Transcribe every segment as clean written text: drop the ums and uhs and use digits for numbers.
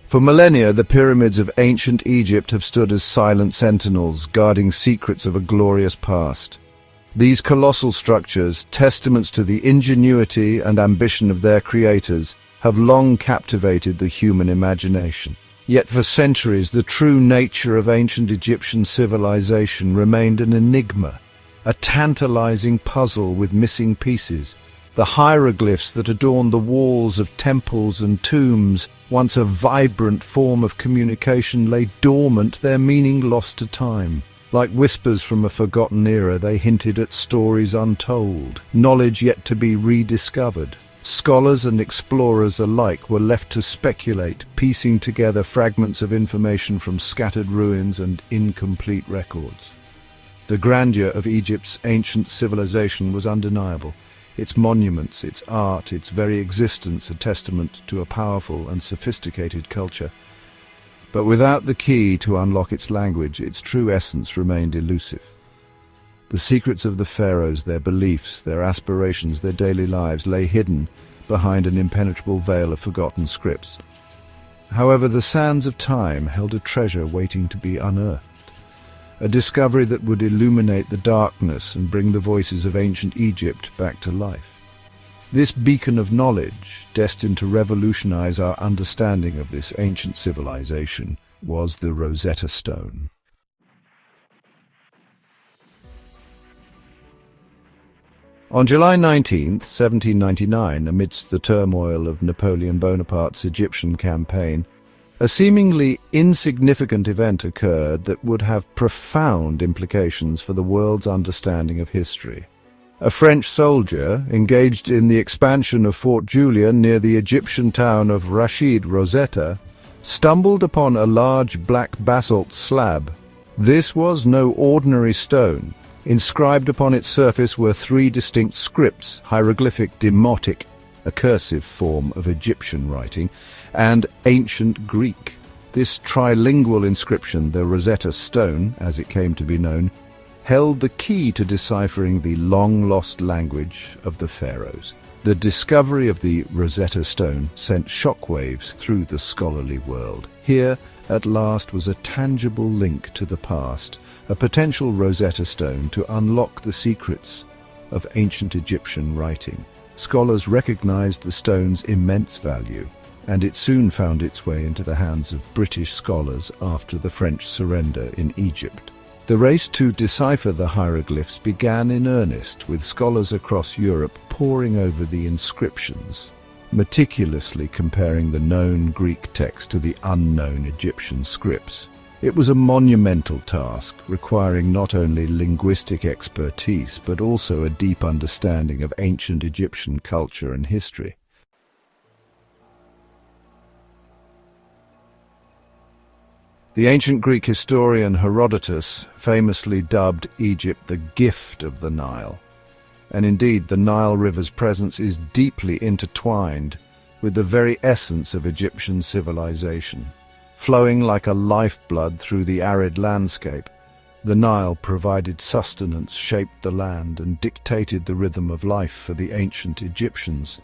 For millennia, the pyramids of ancient Egypt have stood as silent sentinels, guarding secrets of a glorious past. These colossal structures, testaments to the ingenuity and ambition of their creators, have long captivated the human imagination. Yet for centuries, the true nature of ancient Egyptian civilization remained an enigma, a tantalizing puzzle with missing pieces. The hieroglyphs that adorn the walls of temples and tombs, once a vibrant form of communication, lay dormant, their meaning lost to time. Like whispers from a forgotten era, they hinted at stories untold, knowledge yet to be rediscovered. Scholars and explorers alike were left to speculate, piecing together fragments of information from scattered ruins and incomplete records. The grandeur of Egypt's ancient civilization was undeniable. Its monuments, its art, its very existence a testament to a powerful and sophisticated culture. But without the key to unlock its language, its true essence remained elusive. The secrets of the pharaohs, their beliefs, their aspirations, their daily lives, lay hidden behind an impenetrable veil of forgotten scripts. However, the sands of time held a treasure waiting to be unearthed, a discovery that would illuminate the darkness and bring the voices of ancient Egypt back to life. This beacon of knowledge, destined to revolutionize our understanding of this ancient civilization, was the Rosetta Stone. On July 19, 1799, amidst the turmoil of Napoleon Bonaparte's Egyptian campaign, a seemingly insignificant event occurred that would have profound implications for the world's understanding of history. A French soldier, engaged in the expansion of Fort Julian near the Egyptian town of Rashid Rosetta, stumbled upon a large black basalt slab. This was no ordinary stone. Inscribed upon its surface were three distinct scripts: hieroglyphic demotic, a cursive form of Egyptian writing, and ancient Greek. This trilingual inscription, the Rosetta Stone, as it came to be known, held the key to deciphering the long-lost language of the pharaohs. The discovery of the Rosetta Stone sent shockwaves through the scholarly world. Here, at last, was a tangible link to the past, a potential Rosetta Stone to unlock the secrets of ancient Egyptian writing. Scholars recognized the stone's immense value, and it soon found its way into the hands of British scholars after the French surrender in Egypt. The race to decipher the hieroglyphs began in earnest, with scholars across Europe poring over the inscriptions, meticulously comparing the known Greek text to the unknown Egyptian scripts. It was a monumental task, requiring not only linguistic expertise, but also a deep understanding of ancient Egyptian culture and history. The ancient Greek historian Herodotus famously dubbed Egypt the gift of the Nile. And indeed, the Nile River's presence is deeply intertwined with the very essence of Egyptian civilization. Flowing like a lifeblood through the arid landscape, the Nile provided sustenance, shaped the land, and dictated the rhythm of life for the ancient Egyptians.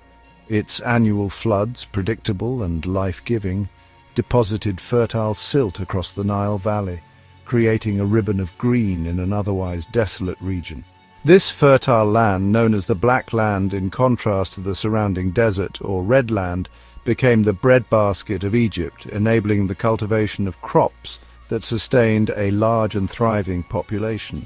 Its annual floods, predictable and life-giving, deposited fertile silt across the Nile Valley, creating a ribbon of green in an otherwise desolate region. This fertile land, known as the Black Land in contrast to the surrounding desert or Red Land, became the breadbasket of Egypt, enabling the cultivation of crops that sustained a large and thriving population.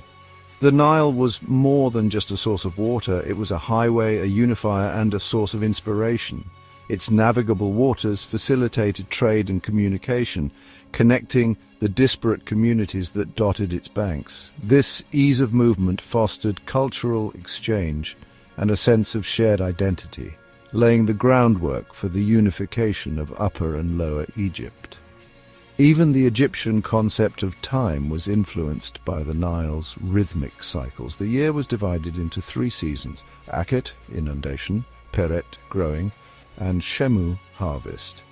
The Nile was more than just a source of water. It was a highway, a unifier, and a source of inspiration. Its navigable waters facilitated trade and communication, connecting the disparate communities that dotted its banks. This ease of movement fostered cultural exchange and a sense of shared identity, laying the groundwork for the unification of Upper and Lower Egypt. Even the Egyptian concept of time was influenced by the Nile's rhythmic cycles. The year was divided into 3 seasons: Akhet, inundation; Peret, growing; and Shemu, harvest,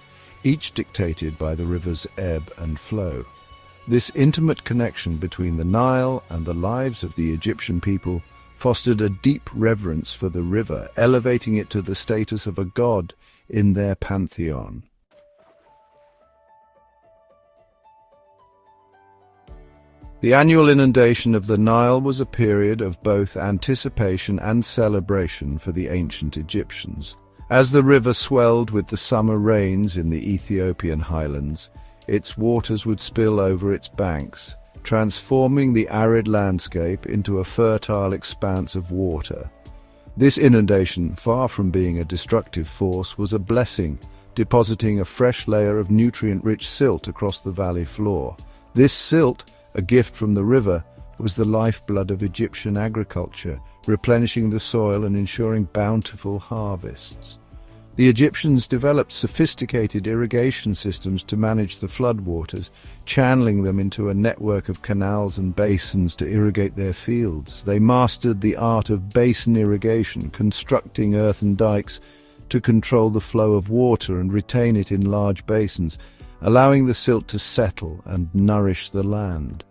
each dictated by the river's ebb and flow. This intimate connection between the Nile and the lives of the Egyptian people fostered a deep reverence for the river, elevating it to the status of a god in their pantheon. The annual inundation of the Nile was a period of both anticipation and celebration for the ancient Egyptians. As the river swelled with the summer rains in the Ethiopian highlands, its waters would spill over its banks, transforming the arid landscape into a fertile expanse of water. This inundation, far from being a destructive force, was a blessing, depositing a fresh layer of nutrient-rich silt across the valley floor. This silt, a gift from the river, was the lifeblood of Egyptian agriculture, replenishing the soil and ensuring bountiful harvests. The Egyptians developed sophisticated irrigation systems to manage the floodwaters, channeling them into a network of canals and basins to irrigate their fields. They mastered the art of basin irrigation, constructing earthen dikes to control the flow of water and retain it in large basins, allowing the silt to settle and nourish the land.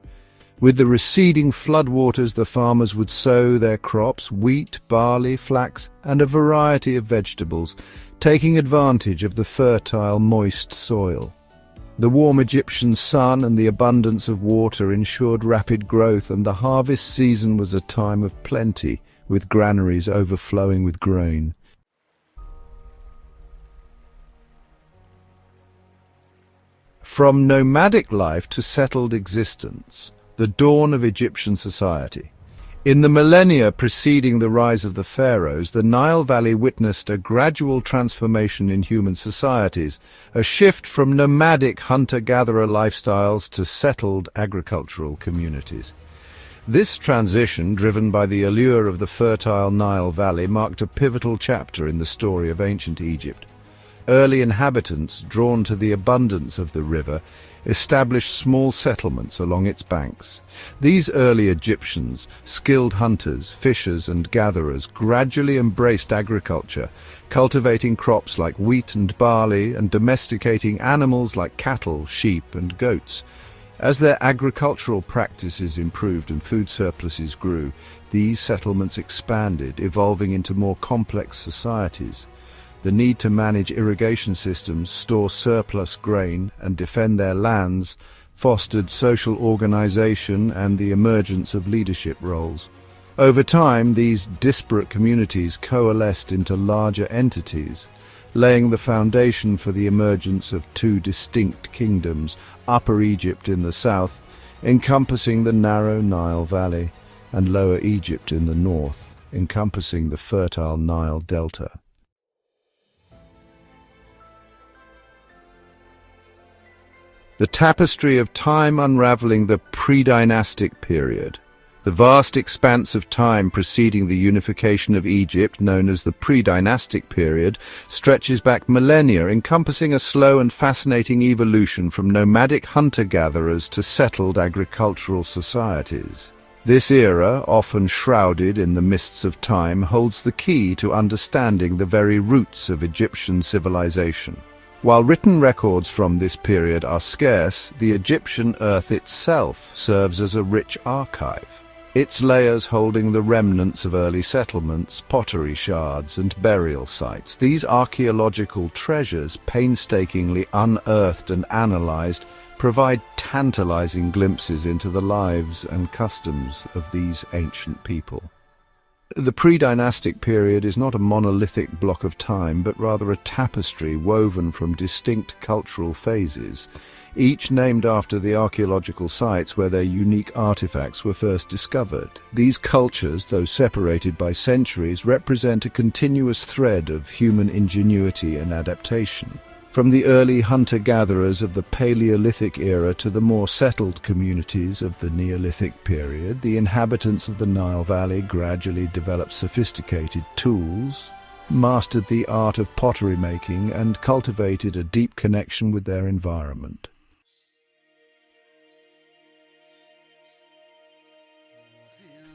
With the receding floodwaters, the farmers would sow their crops, wheat, barley, flax, and a variety of vegetables, taking advantage of the fertile, moist soil. The warm Egyptian sun and the abundance of water ensured rapid growth, and the harvest season was a time of plenty, with granaries overflowing with grain. From nomadic life to settled existence, the dawn of Egyptian society. In the millennia preceding the rise of the Pharaohs, the Nile Valley witnessed a gradual transformation in human societies, a shift from nomadic hunter-gatherer lifestyles to settled agricultural communities. This transition, driven by the allure of the fertile Nile Valley, marked a pivotal chapter in the story of ancient Egypt. Early inhabitants, drawn to the abundance of the river, established small settlements along its banks. These early Egyptians, skilled hunters, fishers and gatherers, gradually embraced agriculture, cultivating crops like wheat and barley and domesticating animals like cattle, sheep and goats. As their agricultural practices improved and food surpluses grew, these settlements expanded, evolving into more complex societies. The need to manage irrigation systems, store surplus grain, and defend their lands fostered social organization and the emergence of leadership roles. Over time, these disparate communities coalesced into larger entities, laying the foundation for the emergence of two distinct kingdoms, Upper Egypt in the south, encompassing the narrow Nile Valley, and Lower Egypt in the north, encompassing the fertile Nile Delta. The tapestry of time unraveling the pre-dynastic period. The vast expanse of time preceding the unification of Egypt, known as the pre-dynastic period, stretches back millennia, encompassing a slow and fascinating evolution from nomadic hunter-gatherers to settled agricultural societies. This era, often shrouded in the mists of time, holds the key to understanding the very roots of Egyptian civilization. While written records from this period are scarce, the Egyptian earth itself serves as a rich archive. Its layers holding the remnants of early settlements, pottery shards, and burial sites. These archaeological treasures, painstakingly unearthed and analyzed, provide tantalizing glimpses into the lives and customs of these ancient people. The pre-dynastic period is not a monolithic block of time, but rather a tapestry woven from distinct cultural phases, each named after the archaeological sites where their unique artifacts were first discovered. These cultures, though separated by centuries, represent a continuous thread of human ingenuity and adaptation. From the early hunter-gatherers of the Paleolithic era to the more settled communities of the Neolithic period, the inhabitants of the Nile Valley gradually developed sophisticated tools, mastered the art of pottery making, and cultivated a deep connection with their environment.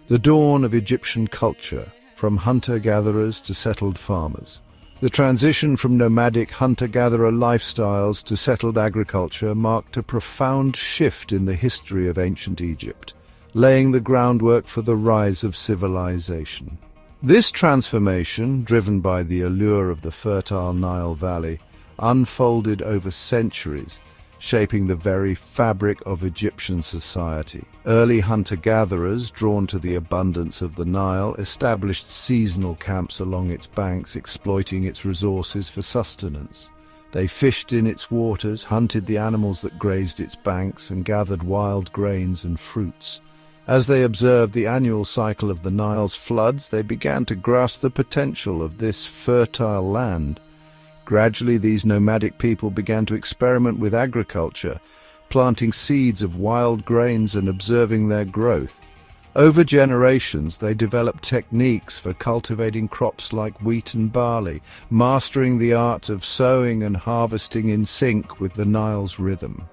The dawn of Egyptian culture, from hunter-gatherers to settled farmers. The transition from nomadic hunter-gatherer lifestyles to settled agriculture marked a profound shift in the history of ancient Egypt, laying the groundwork for the rise of civilization. This transformation, driven by the allure of the fertile Nile Valley, unfolded over centuries, shaping the very fabric of Egyptian society. Early hunter-gatherers, drawn to the abundance of the Nile, established seasonal camps along its banks, exploiting its resources for sustenance. They fished in its waters, hunted the animals that grazed its banks, and gathered wild grains and fruits. As they observed the annual cycle of the Nile's floods, they began to grasp the potential of this fertile land. Gradually, these nomadic people began to experiment with agriculture, planting seeds of wild grains and observing their growth. Over generations, they developed techniques for cultivating crops like wheat and barley, mastering the art of sowing and harvesting in sync with the Nile's rhythm.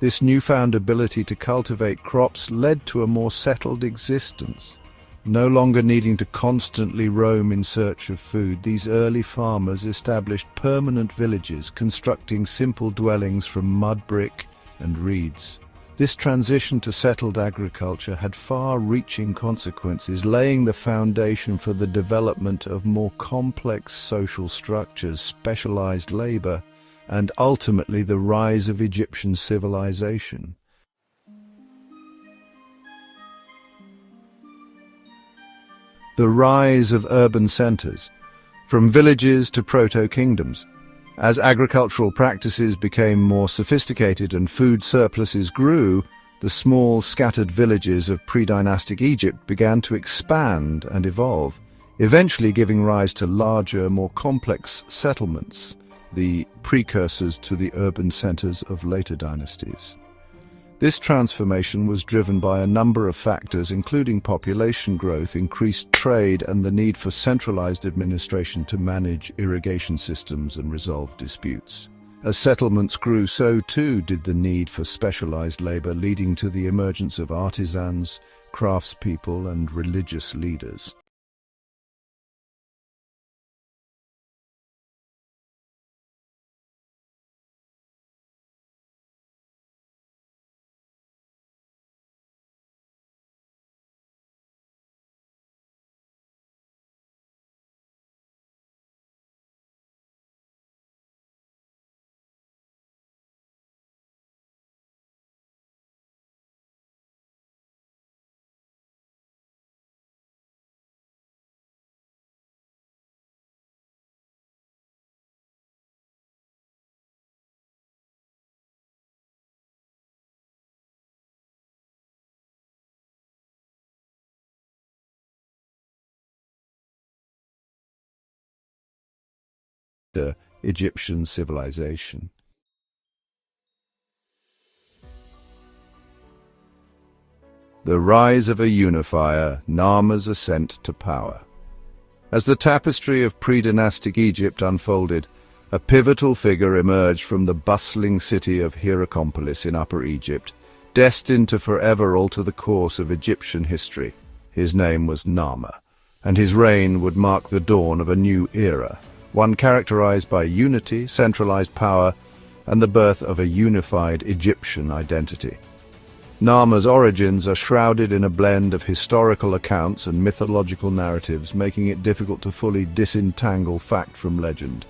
This newfound ability to cultivate crops led to a more settled existence. No longer needing to constantly roam in search of food, these early farmers established permanent villages, constructing simple dwellings from mud brick and reeds. This transition to settled agriculture had far-reaching consequences, laying the foundation for the development of more complex social structures, specialized labor, and ultimately the rise of Egyptian civilization. The rise of urban centers, from villages to proto-kingdoms. As agricultural practices became more sophisticated and food surpluses grew, the small, scattered villages of pre-dynastic Egypt began to expand and evolve, eventually giving rise to larger, more complex settlements, the precursors to the urban centers of later dynasties. This transformation was driven by a number of factors, including population growth, increased trade, and the need for centralized administration to manage irrigation systems and resolve disputes. As settlements grew, so too did the need for specialized labor, leading to the emergence of artisans, craftspeople, and religious leaders. Egyptian civilization. The rise of a unifier, Narmer's ascent to power. As the tapestry of pre-dynastic Egypt unfolded, a pivotal figure emerged from the bustling city of Hierakonpolis in Upper Egypt, destined to forever alter the course of Egyptian history. His name was Narmer, and his reign would mark the dawn of a new era, one characterized by unity, centralized power, and the birth of a unified Egyptian identity. Narmer's origins are shrouded in a blend of historical accounts and mythological narratives, making it difficult to fully disentangle fact from legend.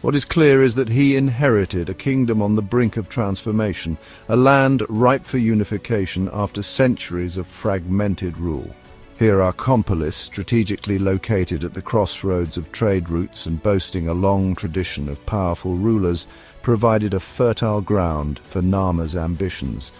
What is clear is that he inherited a kingdom on the brink of transformation, a land ripe for unification after centuries of fragmented rule. Hierakonpolis, strategically located at the crossroads of trade routes and boasting a long tradition of powerful rulers, provided a fertile ground for Narmer's ambitions.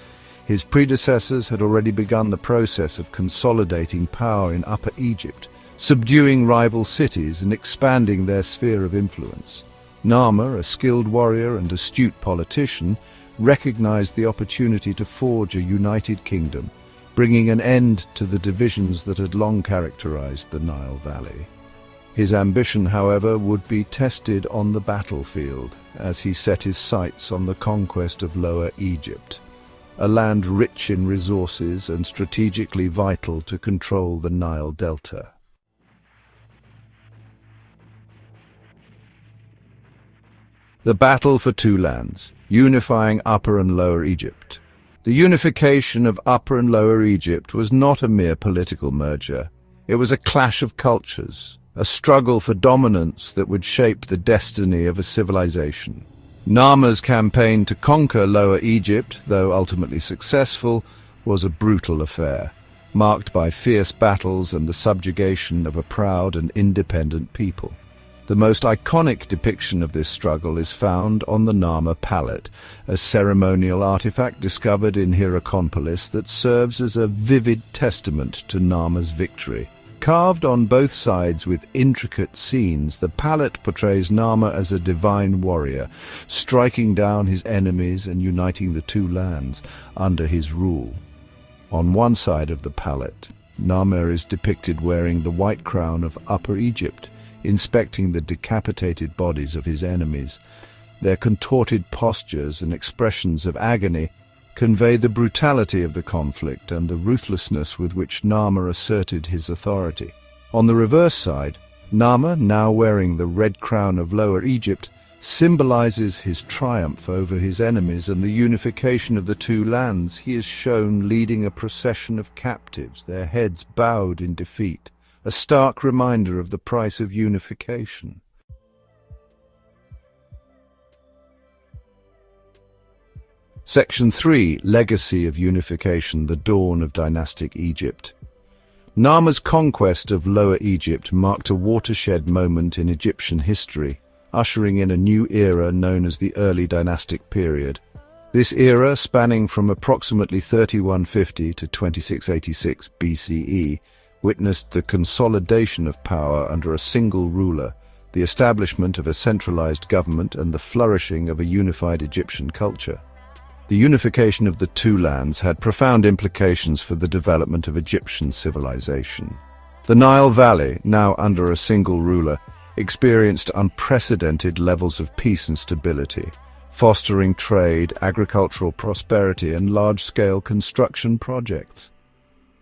His predecessors had already begun the process of consolidating power in Upper Egypt, subduing rival cities and expanding their sphere of influence. Narmer, a skilled warrior and astute politician, recognized the opportunity to forge a united kingdom, bringing an end to the divisions that had long characterized the Nile Valley. His ambition, however, would be tested on the battlefield as he set his sights on the conquest of Lower Egypt, a land rich in resources and strategically vital to control the Nile Delta. The battle for two lands, unifying Upper and Lower Egypt. The unification of Upper and Lower Egypt was not a mere political merger. It was a clash of cultures, a struggle for dominance that would shape the destiny of a civilization. Narmer's campaign to conquer Lower Egypt, though ultimately successful, was a brutal affair, marked by fierce battles and the subjugation of a proud and independent people. The most iconic depiction of this struggle is found on the Narmer palette, a ceremonial artifact discovered in Hierakonpolis that serves as a vivid testament to Narmer's victory. Carved on both sides with intricate scenes, the palette portrays Narmer as a divine warrior, striking down his enemies and uniting the two lands under his rule. On one side of the palette, Narmer is depicted wearing the white crown of Upper Egypt, inspecting the decapitated bodies of his enemies. Their contorted postures and expressions of agony convey the brutality of the conflict and the ruthlessness with which Narmer asserted his authority. On the reverse side, Narmer, now wearing the red crown of Lower Egypt, symbolizes his triumph over his enemies and the unification of the two lands. He is shown leading a procession of captives, their heads bowed in defeat, a stark reminder of the price of unification. Section 3. Legacy of Unification, the Dawn of Dynastic Egypt. Narmer's conquest of Lower Egypt marked a watershed moment in Egyptian history, ushering in a new era known as the Early Dynastic Period. This era, spanning from approximately 3150 to 2686 BCE, witnessed the consolidation of power under a single ruler, the establishment of a centralized government, and the flourishing of a unified Egyptian culture. The unification of the two lands had profound implications for the development of Egyptian civilization. The Nile Valley, now under a single ruler, experienced unprecedented levels of peace and stability, fostering trade, agricultural prosperity, and large-scale construction projects.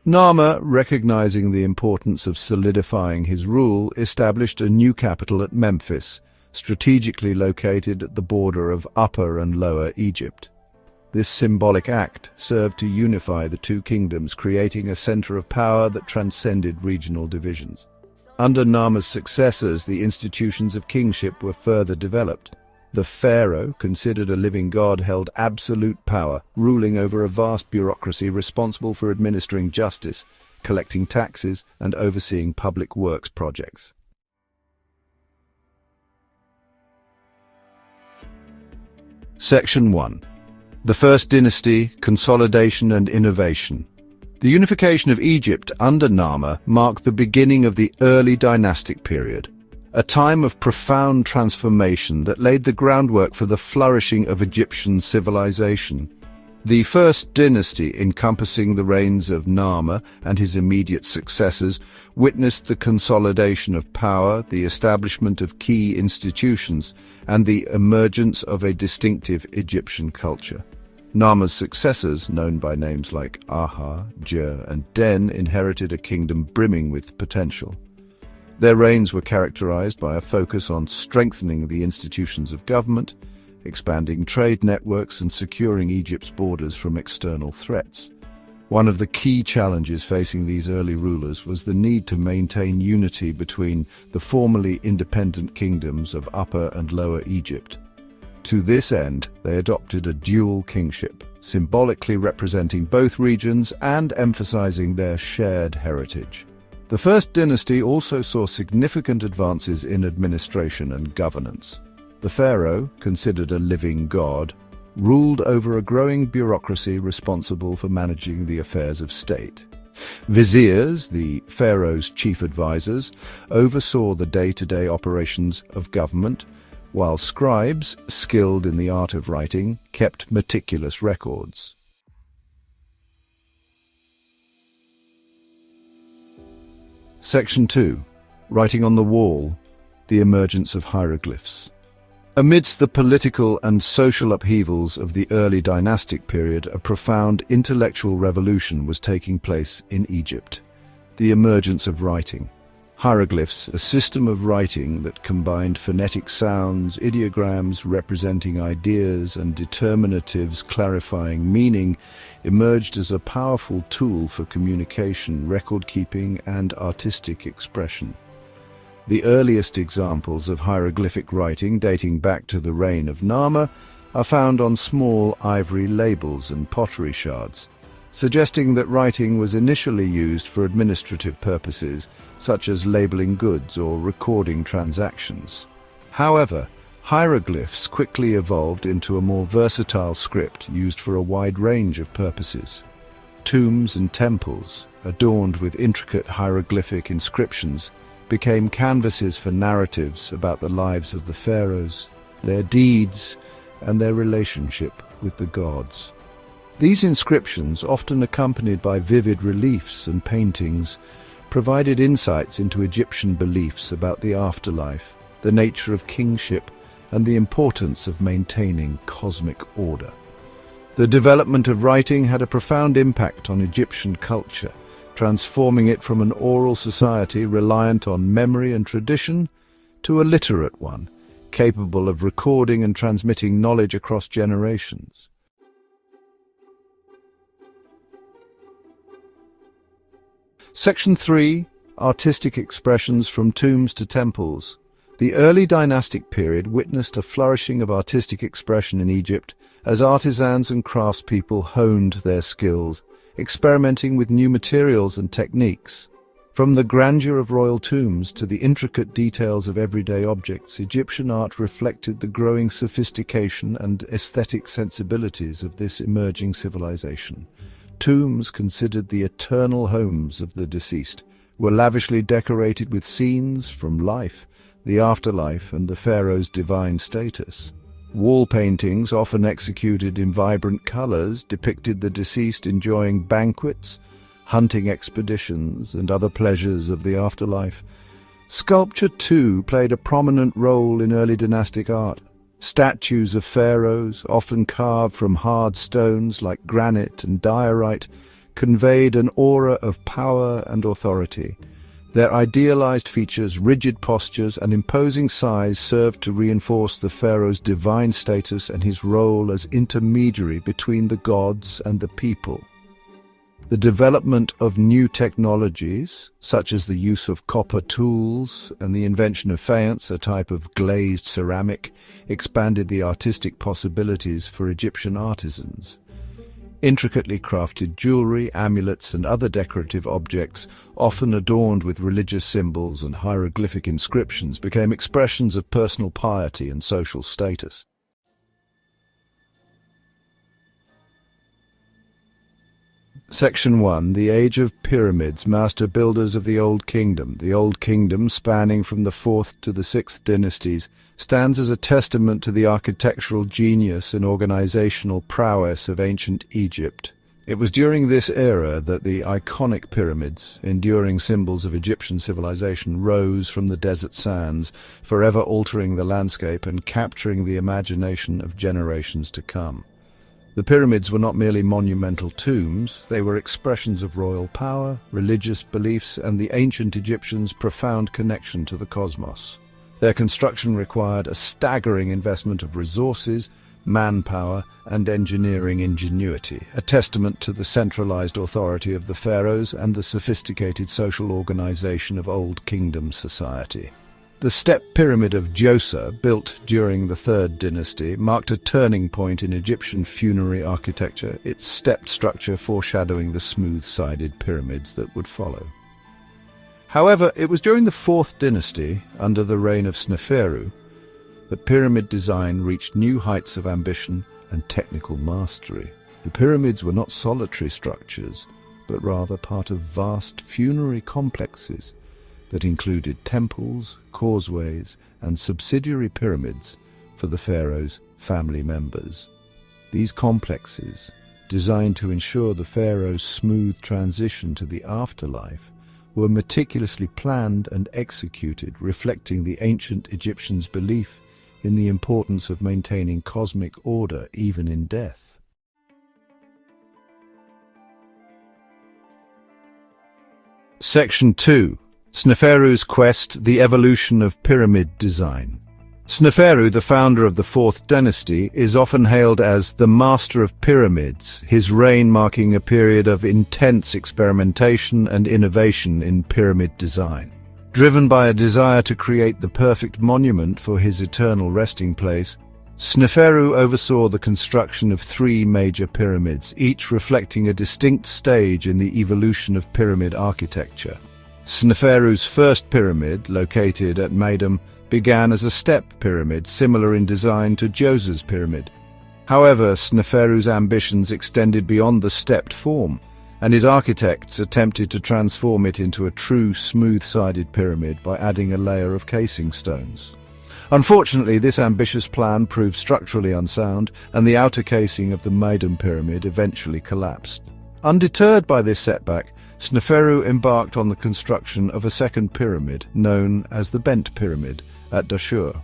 Narmer, recognizing the importance of solidifying his rule, established a new capital at Memphis, strategically located at the border of Upper and Lower Egypt. This symbolic act served to unify the two kingdoms, creating a center of power that transcended regional divisions. Under Narmer's successors, the institutions of kingship were further developed. The pharaoh, considered a living god, held absolute power, ruling over a vast bureaucracy responsible for administering justice, collecting taxes, and overseeing public works projects. Section 1. The First Dynasty, Consolidation and Innovation. The unification of Egypt under Narmer marked the beginning of the early dynastic period, a time of profound transformation that laid the groundwork for the flourishing of Egyptian civilization. The First Dynasty, encompassing the reigns of Narmer and his immediate successors, witnessed the consolidation of power, the establishment of key institutions, and the emergence of a distinctive Egyptian culture. Narmer's successors, known by names like Aha, Djer, and Den, inherited a kingdom brimming with potential. Their reigns were characterized by a focus on strengthening the institutions of government, expanding trade networks, and securing Egypt's borders from external threats. One of the key challenges facing these early rulers was the need to maintain unity between the formerly independent kingdoms of Upper and Lower Egypt. To this end, they adopted a dual kingship, symbolically representing both regions and emphasizing their shared heritage. The First Dynasty also saw significant advances in administration and governance. The pharaoh, considered a living god, ruled over a growing bureaucracy responsible for managing the affairs of state. Viziers, the pharaoh's chief advisors, oversaw the day-to-day operations of government, while scribes, skilled in the art of writing, kept meticulous records. Section 2. Writing on the Wall, the Emergence of Hieroglyphs. Amidst the political and social upheavals of the early dynastic period, a profound intellectual revolution was taking place in Egypt. The emergence of writing. Hieroglyphs, a system of writing that combined phonetic sounds, ideograms representing ideas, and determinatives clarifying meaning, emerged as a powerful tool for communication, record-keeping, and artistic expression. The earliest examples of hieroglyphic writing, dating back to the reign of Narmer, are found on small ivory labels and pottery shards, suggesting that writing was initially used for administrative purposes, such as labeling goods or recording transactions. However, hieroglyphs quickly evolved into a more versatile script used for a wide range of purposes. Tombs and temples, adorned with intricate hieroglyphic inscriptions, became canvases for narratives about the lives of the pharaohs, their deeds, and their relationship with the gods. These inscriptions, often accompanied by vivid reliefs and paintings, provided insights into Egyptian beliefs about the afterlife, the nature of kingship, and the importance of maintaining cosmic order. The development of writing had a profound impact on Egyptian culture, transforming it from an oral society reliant on memory and tradition to a literate one, capable of recording and transmitting knowledge across generations. Section 3. Artistic expressions from tombs to temples. The early dynastic period witnessed a flourishing of artistic expression in Egypt as artisans and craftspeople honed their skills, experimenting with new materials and techniques. From the grandeur of royal tombs to the intricate details of everyday objects, Egyptian art reflected the growing sophistication and aesthetic sensibilities of this emerging civilization. Tombs, considered the eternal homes of the deceased, were lavishly decorated with scenes from life, the afterlife, and the pharaoh's divine status. Wall paintings, often executed in vibrant colors, depicted the deceased enjoying banquets, hunting expeditions, and other pleasures of the afterlife. Sculpture, too, played a prominent role in early dynastic art. Statues of pharaohs, often carved from hard stones like granite and diorite, conveyed an aura of power and authority. Their idealized features, rigid postures, and imposing size served to reinforce the pharaoh's divine status and his role as intermediary between the gods and the people. The development of new technologies, such as the use of copper tools and the invention of faience, a type of glazed ceramic, expanded the artistic possibilities for Egyptian artisans. Intricately crafted jewelry, amulets, and other decorative objects, often adorned with religious symbols and hieroglyphic inscriptions, became expressions of personal piety and social status. Section 1. The Age of Pyramids, Master Builders of the Old Kingdom. The Old Kingdom, spanning from the 4th to the 6th dynasties, stands as a testament to the architectural genius and organizational prowess of ancient Egypt. It was during this era that the iconic pyramids, enduring symbols of Egyptian civilization, rose from the desert sands, forever altering the landscape and capturing the imagination of generations to come. The pyramids were not merely monumental tombs, they were expressions of royal power, religious beliefs, and the ancient Egyptians' profound connection to the cosmos. Their construction required a staggering investment of resources, manpower, and engineering ingenuity, a testament to the centralized authority of the pharaohs and the sophisticated social organization of Old Kingdom society. The step pyramid of Djoser, built during the 3rd dynasty, marked a turning point in Egyptian funerary architecture, its stepped structure foreshadowing the smooth-sided pyramids that would follow. However, it was during the 4th dynasty, under the reign of Sneferu, that pyramid design reached new heights of ambition and technical mastery. The pyramids were not solitary structures, but rather part of vast funerary complexes that included temples, causeways, and subsidiary pyramids for the pharaoh's family members. These complexes, designed to ensure the pharaoh's smooth transition to the afterlife, were meticulously planned and executed, reflecting the ancient Egyptians' belief in the importance of maintaining cosmic order even in death. Section 2. Sneferu's Quest, the Evolution of Pyramid Design. Sneferu, the founder of the 4th dynasty, is often hailed as the master of pyramids, his reign marking a period of intense experimentation and innovation in pyramid design. Driven by a desire to create the perfect monument for his eternal resting place, Sneferu oversaw the construction of 3 major pyramids, each reflecting a distinct stage in the evolution of pyramid architecture. Sneferu's first pyramid, located at Meidum, began as a step pyramid similar in design to Djoser's pyramid. However, Sneferu's ambitions extended beyond the stepped form, and his architects attempted to transform it into a true smooth-sided pyramid by adding a layer of casing stones. Unfortunately, this ambitious plan proved structurally unsound, and the outer casing of the Meidum pyramid eventually collapsed. Undeterred by this setback, Sneferu embarked on the construction of a second pyramid, known as the Bent Pyramid, at Dashur.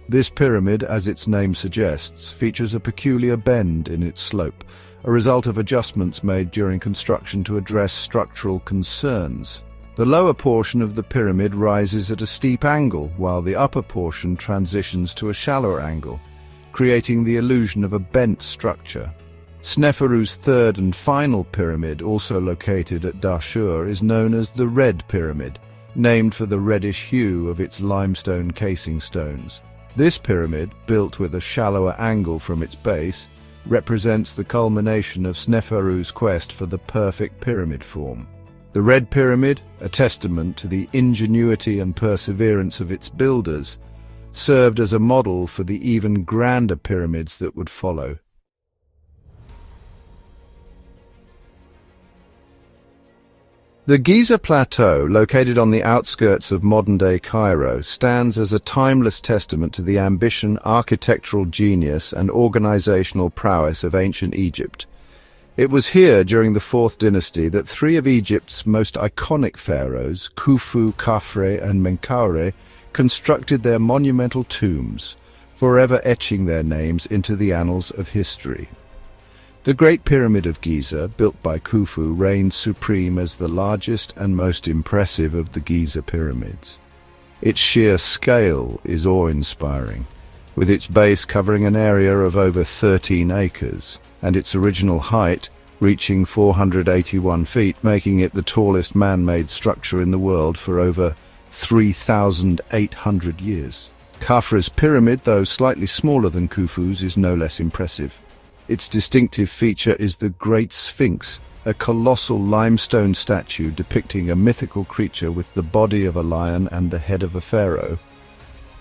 This pyramid, as its name suggests, features a peculiar bend in its slope, a result of adjustments made during construction to address structural concerns. The lower portion of the pyramid rises at a steep angle, while the upper portion transitions to a shallower angle, creating the illusion of a bent structure. Sneferu's third and final pyramid, also located at Dashur, is known as the Red Pyramid, named for the reddish hue of its limestone casing stones. This pyramid, built with a shallower angle from its base, represents the culmination of Sneferu's quest for the perfect pyramid form. The Red Pyramid, a testament to the ingenuity and perseverance of its builders, served as a model for the even grander pyramids that would follow. The Giza Plateau, located on the outskirts of modern-day Cairo, stands as a timeless testament to the ambition, architectural genius, and organizational prowess of ancient Egypt. It was here, during the 4th dynasty, that 3 of Egypt's most iconic pharaohs, Khufu, Khafre, and Menkaure, constructed their monumental tombs, forever etching their names into the annals of history. The Great Pyramid of Giza, built by Khufu, reigns supreme as the largest and most impressive of the Giza pyramids. Its sheer scale is awe-inspiring, with its base covering an area of over 13 acres, and its original height reaching 481 feet, making it the tallest man-made structure in the world for over 3,800 years. Khafre's pyramid, though slightly smaller than Khufu's, is no less impressive. Its distinctive feature is the Great Sphinx, a colossal limestone statue depicting a mythical creature with the body of a lion and the head of a pharaoh,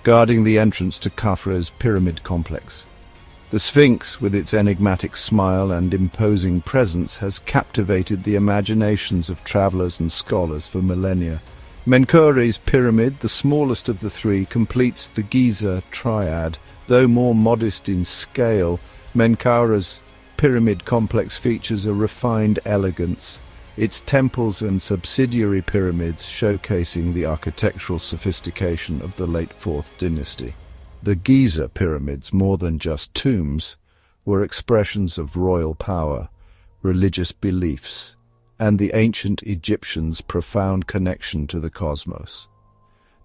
guarding the entrance to Khafre's pyramid complex. The Sphinx, with its enigmatic smile and imposing presence, has captivated the imaginations of travelers and scholars for millennia. Menkaure's pyramid, the smallest of the 3, completes the Giza triad. Though more modest in scale, Menkaure's pyramid complex features a refined elegance, its temples and subsidiary pyramids showcasing the architectural sophistication of the late 4th dynasty. The Giza pyramids, more than just tombs, were expressions of royal power, religious beliefs, and the ancient Egyptians' profound connection to the cosmos.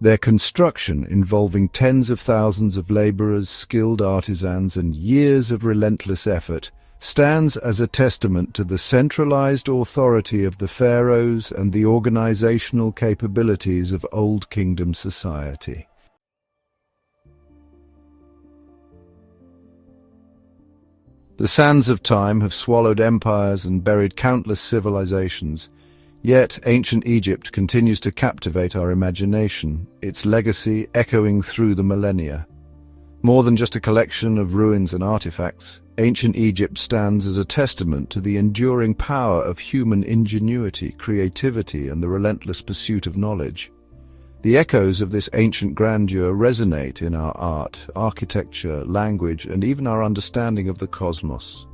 Their construction, involving tens of thousands of laborers, skilled artisans, and years of relentless effort, stands as a testament to the centralized authority of the pharaohs and the organizational capabilities of Old Kingdom society. The sands of time have swallowed empires and buried countless civilizations, yet ancient Egypt continues to captivate our imagination, its legacy echoing through the millennia. More than just a collection of ruins and artifacts, ancient Egypt stands as a testament to the enduring power of human ingenuity, creativity, and the relentless pursuit of knowledge. The echoes of this ancient grandeur resonate in our art, architecture, language, and even our understanding of the cosmos.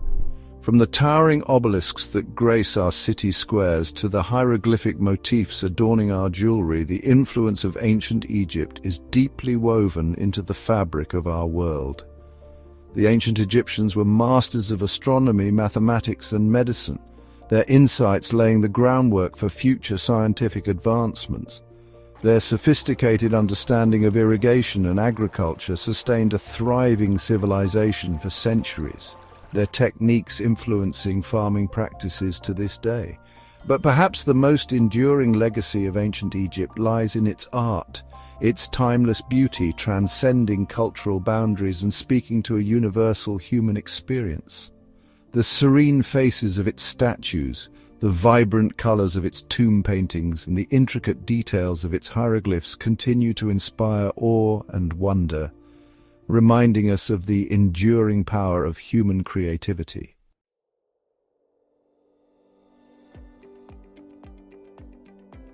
From the towering obelisks that grace our city squares to the hieroglyphic motifs adorning our jewelry, the influence of ancient Egypt is deeply woven into the fabric of our world. The ancient Egyptians were masters of astronomy, mathematics, and medicine, their insights laying the groundwork for future scientific advancements. Their sophisticated understanding of irrigation and agriculture sustained a thriving civilization for centuries, their techniques influencing farming practices to this day. But perhaps the most enduring legacy of ancient Egypt lies in its art, its timeless beauty transcending cultural boundaries and speaking to a universal human experience. The serene faces of its statues, the vibrant colors of its tomb paintings, and the intricate details of its hieroglyphs continue to inspire awe and wonder, reminding us of the enduring power of human creativity.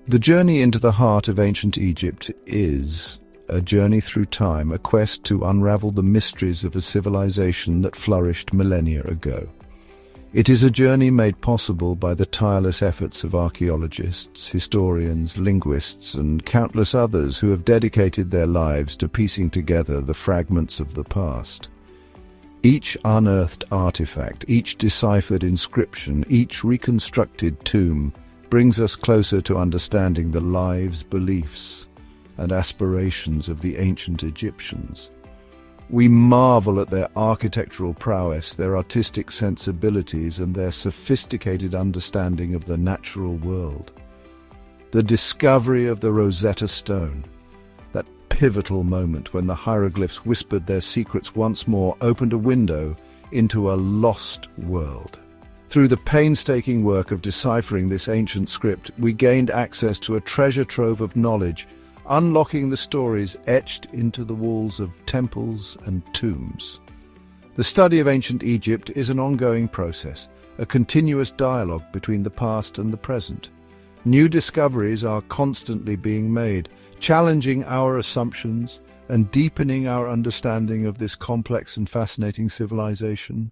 The journey into the heart of ancient Egypt is a journey through time, a quest to unravel the mysteries of a civilization that flourished millennia ago. It is a journey made possible by the tireless efforts of archaeologists, historians, linguists, and countless others who have dedicated their lives to piecing together the fragments of the past. Each unearthed artifact, each deciphered inscription, each reconstructed tomb brings us closer to understanding the lives, beliefs, and aspirations of the ancient Egyptians. We marvel at their architectural prowess, their artistic sensibilities, and their sophisticated understanding of the natural world. The discovery of the Rosetta Stone, that pivotal moment when the hieroglyphs whispered their secrets once more, opened a window into a lost world. Through the painstaking work of deciphering this ancient script, we gained access to a treasure trove of knowledge, unlocking the stories etched into the walls of temples and tombs. The study of ancient Egypt is an ongoing process, a continuous dialogue between the past and the present. New discoveries are constantly being made, challenging our assumptions and deepening our understanding of this complex and fascinating civilization.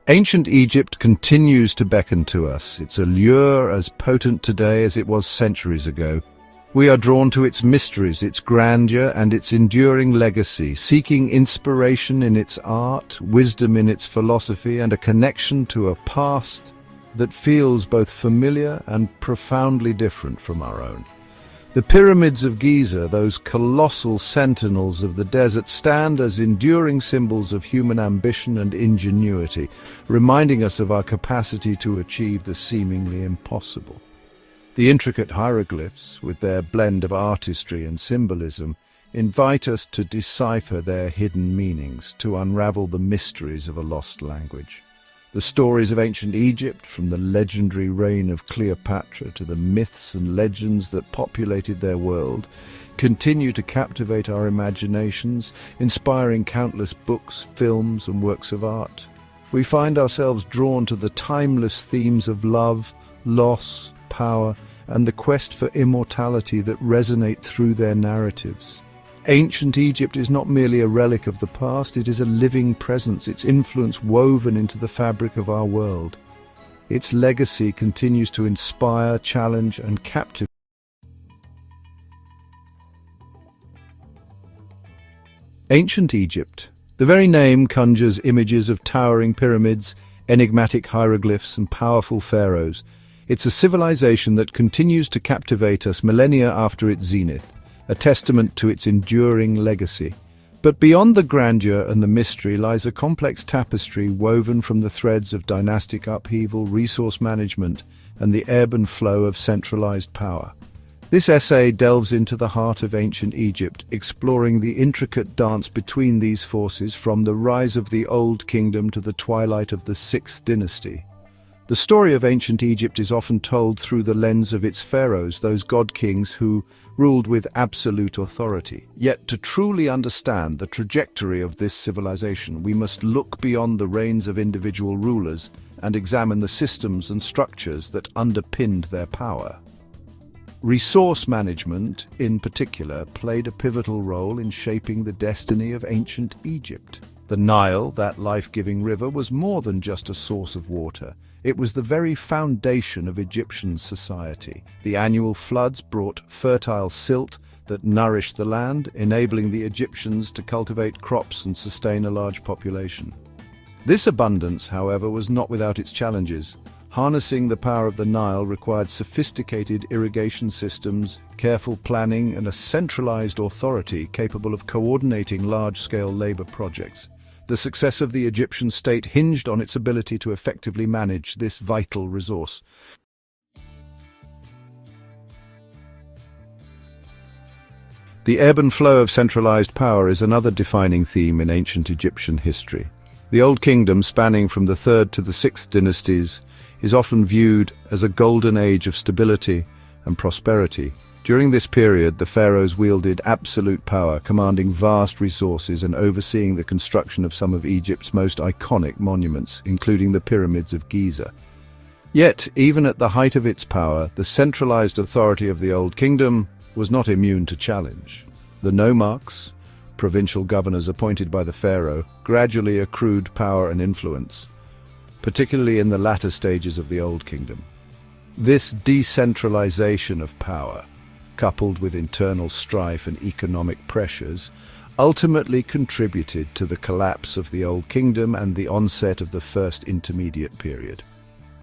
Ancient Egypt continues to beckon to us, its allure as potent today as it was centuries ago. We are drawn to its mysteries, its grandeur, and its enduring legacy, seeking inspiration in its art, wisdom in its philosophy, and a connection to a past that feels both familiar and profoundly different from our own. The pyramids of Giza, those colossal sentinels of the desert, stand as enduring symbols of human ambition and ingenuity, reminding us of our capacity to achieve the seemingly impossible. The intricate hieroglyphs, with their blend of artistry and symbolism, invite us to decipher their hidden meanings, to unravel the mysteries of a lost language. The stories of ancient Egypt, from the legendary reign of Cleopatra to the myths and legends that populated their world, continue to captivate our imaginations, inspiring countless books, films, and works of art. We find ourselves drawn to the timeless themes of love, loss, power, and the quest for immortality that resonate through their narratives. Ancient Egypt is not merely a relic of the past, it is a living presence, its influence woven into the fabric of our world. Its legacy continues to inspire, challenge, and captivate. Ancient Egypt. The very name conjures images of towering pyramids, enigmatic hieroglyphs, and powerful pharaohs. It's a civilization that continues to captivate us millennia after its zenith, a testament to its enduring legacy. But beyond the grandeur and the mystery lies a complex tapestry woven from the threads of dynastic upheaval, resource management, and the ebb and flow of centralized power. This essay delves into the heart of ancient Egypt, exploring the intricate dance between these forces from the rise of the Old Kingdom to the twilight of the Sixth Dynasty. The story of ancient Egypt is often told through the lens of its pharaohs, those god-kings who ruled with absolute authority. Yet to truly understand the trajectory of this civilization, we must look beyond the reigns of individual rulers and examine the systems and structures that underpinned their power. Resource management, in particular, played a pivotal role in shaping the destiny of ancient Egypt. The Nile, that life-giving river, was more than just a source of water. It was the very foundation of Egyptian society. The annual floods brought fertile silt that nourished the land, enabling the Egyptians to cultivate crops and sustain a large population. This abundance, however, was not without its challenges. Harnessing the power of the Nile required sophisticated irrigation systems, careful planning, and a centralized authority capable of coordinating large-scale labor projects. The success of the Egyptian state hinged on its ability to effectively manage this vital resource. The ebb and flow of centralized power is another defining theme in ancient Egyptian history. The Old Kingdom, spanning from the 3rd to the 6th dynasties, is often viewed as a golden age of stability and prosperity. During this period, the pharaohs wielded absolute power, commanding vast resources and overseeing the construction of some of Egypt's most iconic monuments, including the pyramids of Giza. Yet, even at the height of its power, the centralized authority of the Old Kingdom was not immune to challenge. The nomarchs, provincial governors appointed by the pharaoh, gradually accrued power and influence, particularly in the latter stages of the Old Kingdom. This decentralization of power, coupled with internal strife and economic pressures, ultimately contributed to the collapse of the Old Kingdom and the onset of the First Intermediate Period.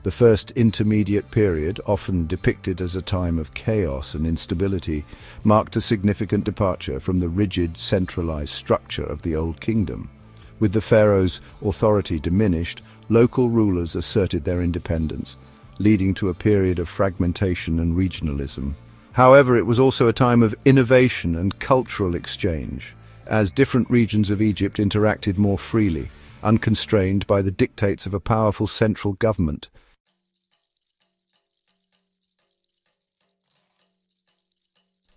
The First Intermediate Period, often depicted as a time of chaos and instability, marked a significant departure from the rigid, centralized structure of the Old Kingdom. With the pharaoh's authority diminished, local rulers asserted their independence, leading to a period of fragmentation and regionalism. However, it was also a time of innovation and cultural exchange, as different regions of Egypt interacted more freely, unconstrained by the dictates of a powerful central government.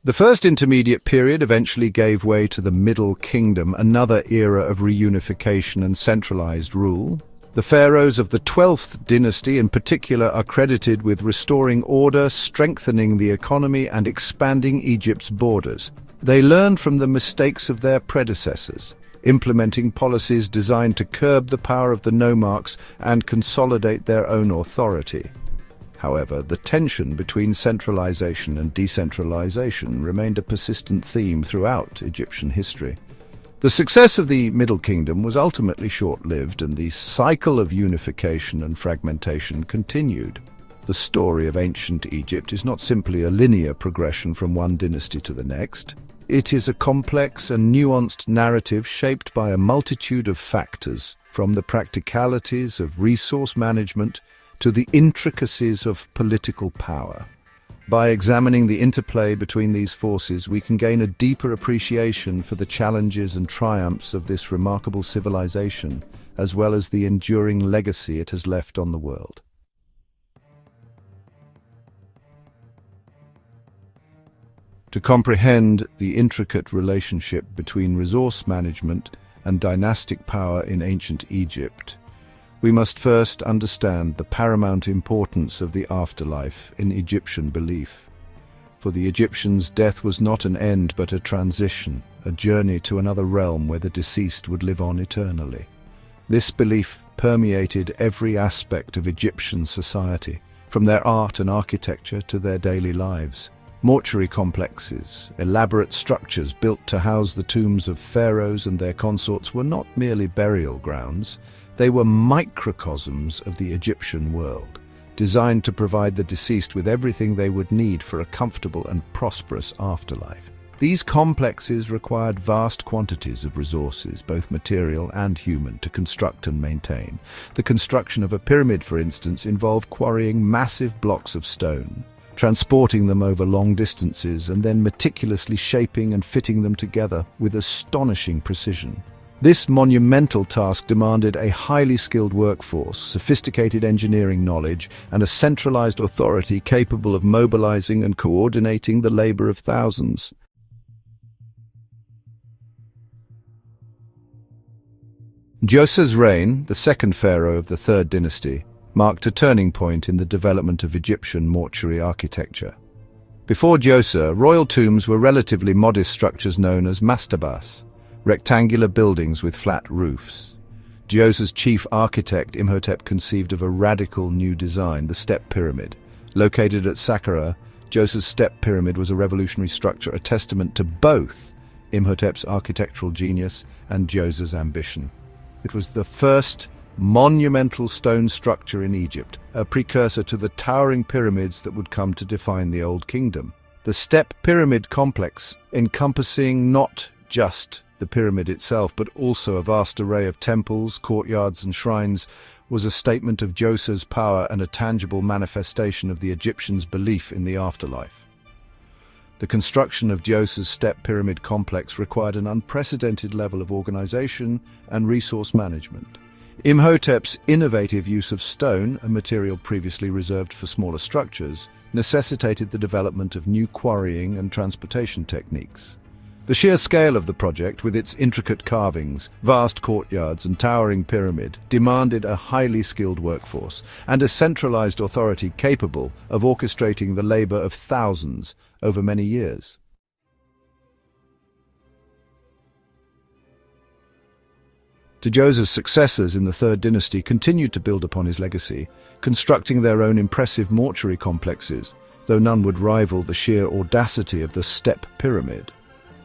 The First Intermediate Period eventually gave way to the Middle Kingdom, another era of reunification and centralized rule. The pharaohs of the 12th dynasty in particular are credited with restoring order, strengthening the economy, and expanding Egypt's borders. They learned from the mistakes of their predecessors, implementing policies designed to curb the power of the nomarchs and consolidate their own authority. However, the tension between centralization and decentralization remained a persistent theme throughout Egyptian history. The success of the Middle Kingdom was ultimately short-lived, and the cycle of unification and fragmentation continued. The story of ancient Egypt is not simply a linear progression from one dynasty to the next. It is a complex and nuanced narrative shaped by a multitude of factors, from the practicalities of resource management to the intricacies of political power. By examining the interplay between these forces, we can gain a deeper appreciation for the challenges and triumphs of this remarkable civilization, as well as the enduring legacy it has left on the world. To comprehend the intricate relationship between resource management and dynastic power in ancient Egypt, we must first understand the paramount importance of the afterlife in Egyptian belief. For the Egyptians, death was not an end but a transition, a journey to another realm where the deceased would live on eternally. This belief permeated every aspect of Egyptian society, from their art and architecture to their daily lives. Mortuary complexes, elaborate structures built to house the tombs of pharaohs and their consorts, were not merely burial grounds. They were microcosms of the Egyptian world, designed to provide the deceased with everything they would need for a comfortable and prosperous afterlife. These complexes required vast quantities of resources, both material and human, to construct and maintain. The construction of a pyramid, for instance, involved quarrying massive blocks of stone, transporting them over long distances, and then meticulously shaping and fitting them together with astonishing precision. This monumental task demanded a highly skilled workforce, sophisticated engineering knowledge, and a centralized authority capable of mobilizing and coordinating the labor of thousands. Djoser's reign, the second pharaoh of the Third Dynasty, marked a turning point in the development of Egyptian mortuary architecture. Before Djoser, royal tombs were relatively modest structures known as mastabas, rectangular buildings with flat roofs. Djoser's chief architect Imhotep conceived of a radical new design, the step pyramid. Located at Saqqara, Djoser's step pyramid was a revolutionary structure, a testament to both Imhotep's architectural genius and Djoser's ambition. It was the first monumental stone structure in Egypt, a precursor to the towering pyramids that would come to define the Old Kingdom. The step pyramid complex, encompassing not just the pyramid itself, but also a vast array of temples, courtyards, and shrines, was a statement of Djoser's power and a tangible manifestation of the Egyptians' belief in the afterlife. The construction of Djoser's step pyramid complex required an unprecedented level of organization and resource management. Imhotep's innovative use of stone, a material previously reserved for smaller structures, necessitated the development of new quarrying and transportation techniques. The sheer scale of the project, with its intricate carvings, vast courtyards and towering pyramid, demanded a highly skilled workforce and a centralized authority capable of orchestrating the labor of thousands over many years. Djoser's successors in the Third Dynasty continued to build upon his legacy, constructing their own impressive mortuary complexes, though none would rival the sheer audacity of the Step Pyramid.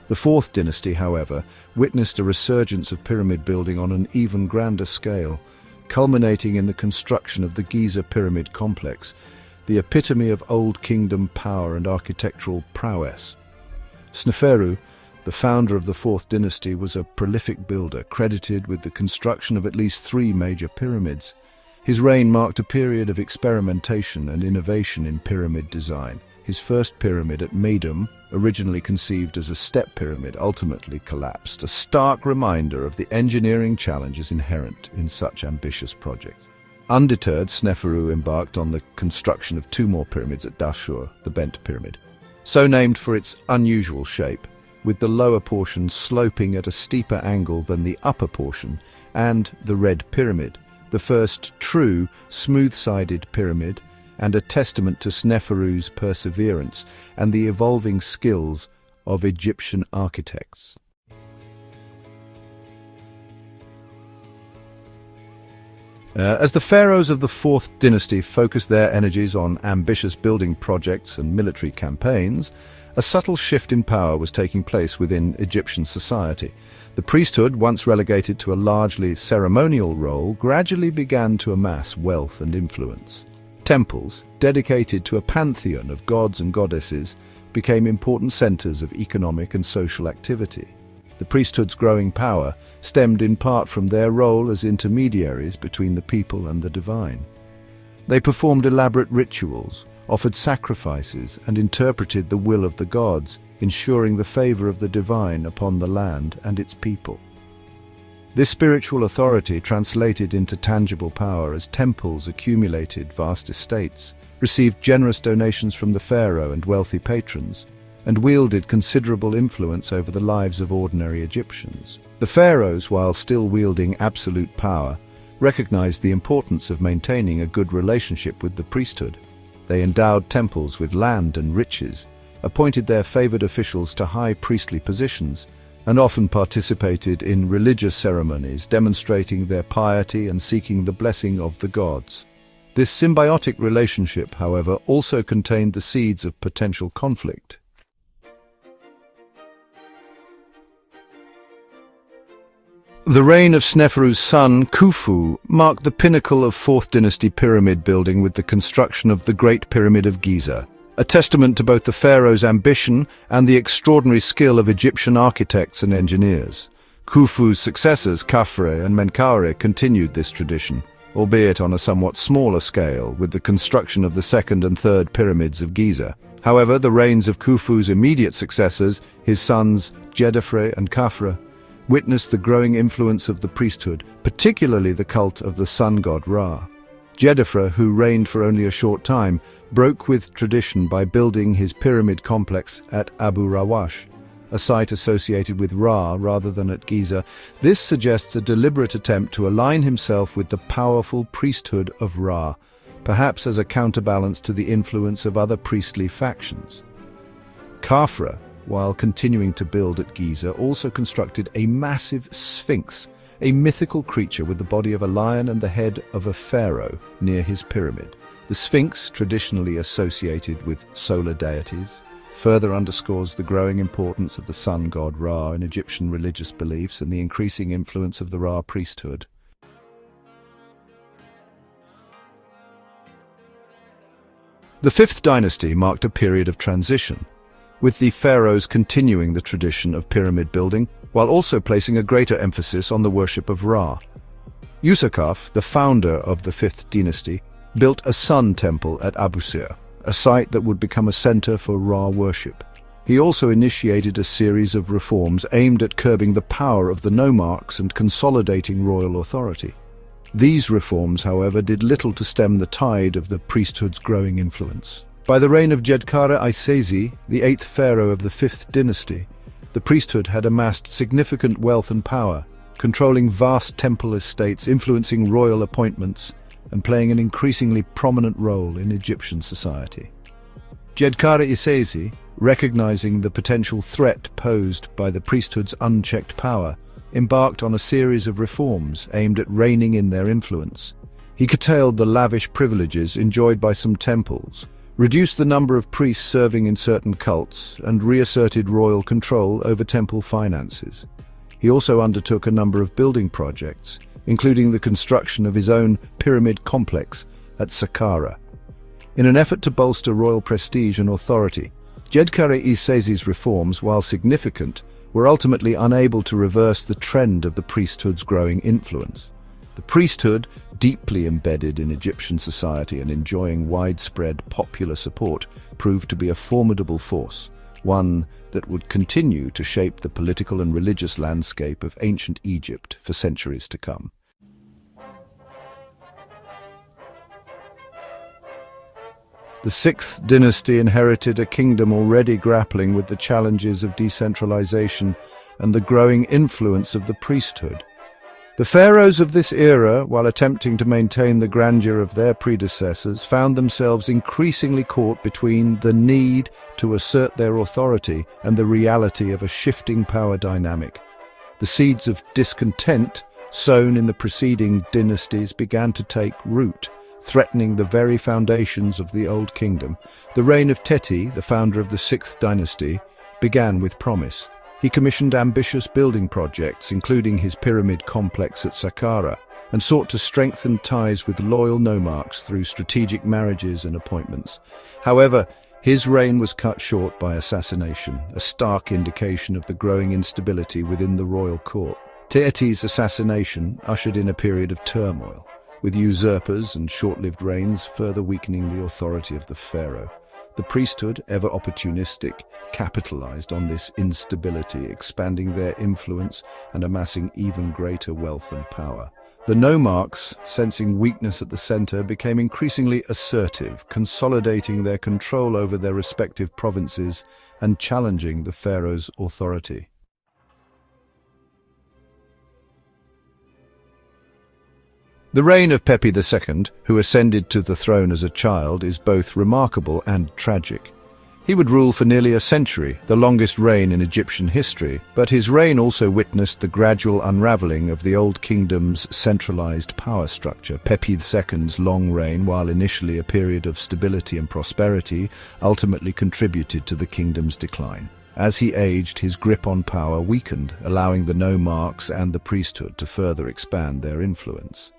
The Fourth Dynasty, however, witnessed a resurgence of pyramid building on an even grander scale, culminating in the construction of the Giza Pyramid Complex, the epitome of Old Kingdom power and architectural prowess. Sneferu, the founder of the Fourth Dynasty, was a prolific builder, credited with the construction of at least 3 major pyramids. His reign marked a period of experimentation and innovation in pyramid design. His first pyramid at Meidum, originally conceived as a step pyramid, ultimately collapsed, a stark reminder of the engineering challenges inherent in such ambitious projects. Undeterred, Sneferu embarked on the construction of 2 more pyramids at Dashur, the Bent Pyramid, so named for its unusual shape, with the lower portion sloping at a steeper angle than the upper portion, and the Red Pyramid, the first true smooth-sided pyramid, and a testament to Sneferu's perseverance and the evolving skills of Egyptian architects. As the pharaohs of the Fourth Dynasty focused their energies on ambitious building projects and military campaigns, a subtle shift in power was taking place within Egyptian society. The priesthood, once relegated to a largely ceremonial role, gradually began to amass wealth and influence. Temples, dedicated to a pantheon of gods and goddesses, became important centers of economic and social activity. The priesthood's growing power stemmed in part from their role as intermediaries between the people and the divine. They performed elaborate rituals, offered sacrifices, and interpreted the will of the gods, ensuring the favor of the divine upon the land and its people. This spiritual authority translated into tangible power as temples accumulated vast estates, received generous donations from the pharaoh and wealthy patrons, and wielded considerable influence over the lives of ordinary Egyptians. The pharaohs, while still wielding absolute power, recognized the importance of maintaining a good relationship with the priesthood. They endowed temples with land and riches, appointed their favored officials to high priestly positions, and often participated in religious ceremonies demonstrating their piety and seeking the blessing of the gods. This symbiotic relationship, however, also contained the seeds of potential conflict. The reign of Sneferu's son, Khufu, marked the pinnacle of Fourth Dynasty pyramid building with the construction of the Great Pyramid of Giza, a testament to both the pharaoh's ambition and the extraordinary skill of Egyptian architects and engineers. Khufu's successors, Khafre and Menkaure, continued this tradition, albeit on a somewhat smaller scale, with the construction of the second and third pyramids of Giza. However, the reigns of Khufu's immediate successors, his sons Djedefre and Khafre, witnessed the growing influence of the priesthood, particularly the cult of the sun god Ra. Djedefre, who reigned for only a short time, broke with tradition by building his pyramid complex at Abu Rawash, a site associated with Ra rather than at Giza. This suggests a deliberate attempt to align himself with the powerful priesthood of Ra, perhaps as a counterbalance to the influence of other priestly factions. Khafre, while continuing to build at Giza, also constructed a massive sphinx, a mythical creature with the body of a lion and the head of a pharaoh near his pyramid. The sphinx, traditionally associated with solar deities, further underscores the growing importance of the sun god Ra in Egyptian religious beliefs and the increasing influence of the Ra priesthood. The Fifth Dynasty marked a period of transition, with the pharaohs continuing the tradition of pyramid building, while also placing a greater emphasis on the worship of Ra. Usakaf, the founder of the 5th dynasty, built a sun temple at Abusir, a site that would become a center for Ra worship. He also initiated a series of reforms aimed at curbing the power of the nomarchs and consolidating royal authority. These reforms, however, did little to stem the tide of the priesthood's growing influence. By the reign of Djedkare Isesi, the 8th pharaoh of the 5th dynasty, the priesthood had amassed significant wealth and power, controlling vast temple estates, influencing royal appointments, and playing an increasingly prominent role in Egyptian society. Djedkare Isesi, recognizing the potential threat posed by the priesthood's unchecked power, embarked on a series of reforms aimed at reining in their influence. He curtailed the lavish privileges enjoyed by some temples, reduced the number of priests serving in certain cults, and reasserted royal control over temple finances. He also undertook a number of building projects, including the construction of his own pyramid complex at Saqqara. In an effort to bolster royal prestige and authority, Djedkare Isesi's reforms, while significant, were ultimately unable to reverse the trend of the priesthood's growing influence. The priesthood, deeply embedded in Egyptian society and enjoying widespread popular support, proved to be a formidable force, one that would continue to shape the political and religious landscape of ancient Egypt for centuries to come. The 6th dynasty inherited a kingdom already grappling with the challenges of decentralization and the growing influence of the priesthood. The pharaohs of this era, while attempting to maintain the grandeur of their predecessors, found themselves increasingly caught between the need to assert their authority and the reality of a shifting power dynamic. The seeds of discontent sown in the preceding dynasties began to take root, threatening the very foundations of the Old Kingdom. The reign of Teti, the founder of the 6th dynasty, began with promise. He commissioned ambitious building projects, including his pyramid complex at Saqqara, and sought to strengthen ties with loyal nomarchs through strategic marriages and appointments. However, his reign was cut short by assassination, a stark indication of the growing instability within the royal court. Teti's assassination ushered in a period of turmoil, with usurpers and short-lived reigns further weakening the authority of the pharaoh. The priesthood, ever opportunistic, capitalized on this instability, expanding their influence and amassing even greater wealth and power. The nomarchs, sensing weakness at the center, became increasingly assertive, consolidating their control over their respective provinces and challenging the pharaoh's authority. The reign of Pepi II, who ascended to the throne as a child, is both remarkable and tragic. He would rule for nearly a century, the longest reign in Egyptian history, but his reign also witnessed the gradual unraveling of the Old Kingdom's centralized power structure. Pepi II's long reign, while initially a period of stability and prosperity, ultimately contributed to the kingdom's decline. As he aged, his grip on power weakened, allowing the nomarchs and the priesthood to further expand their influence.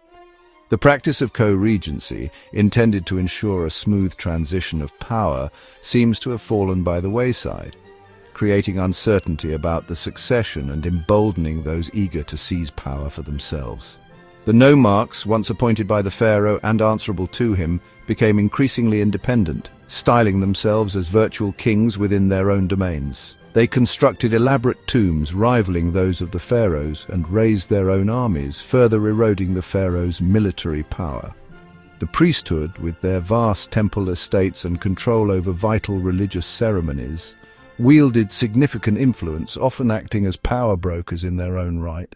The practice of co-regency, intended to ensure a smooth transition of power, seems to have fallen by the wayside, creating uncertainty about the succession and emboldening those eager to seize power for themselves. The nomarchs, once appointed by the pharaoh and answerable to him, became increasingly independent, styling themselves as virtual kings within their own domains. They constructed elaborate tombs rivaling those of the pharaohs and raised their own armies, further eroding the pharaoh's military power. The priesthood, with their vast temple estates and control over vital religious ceremonies, wielded significant influence, often acting as power brokers in their own right.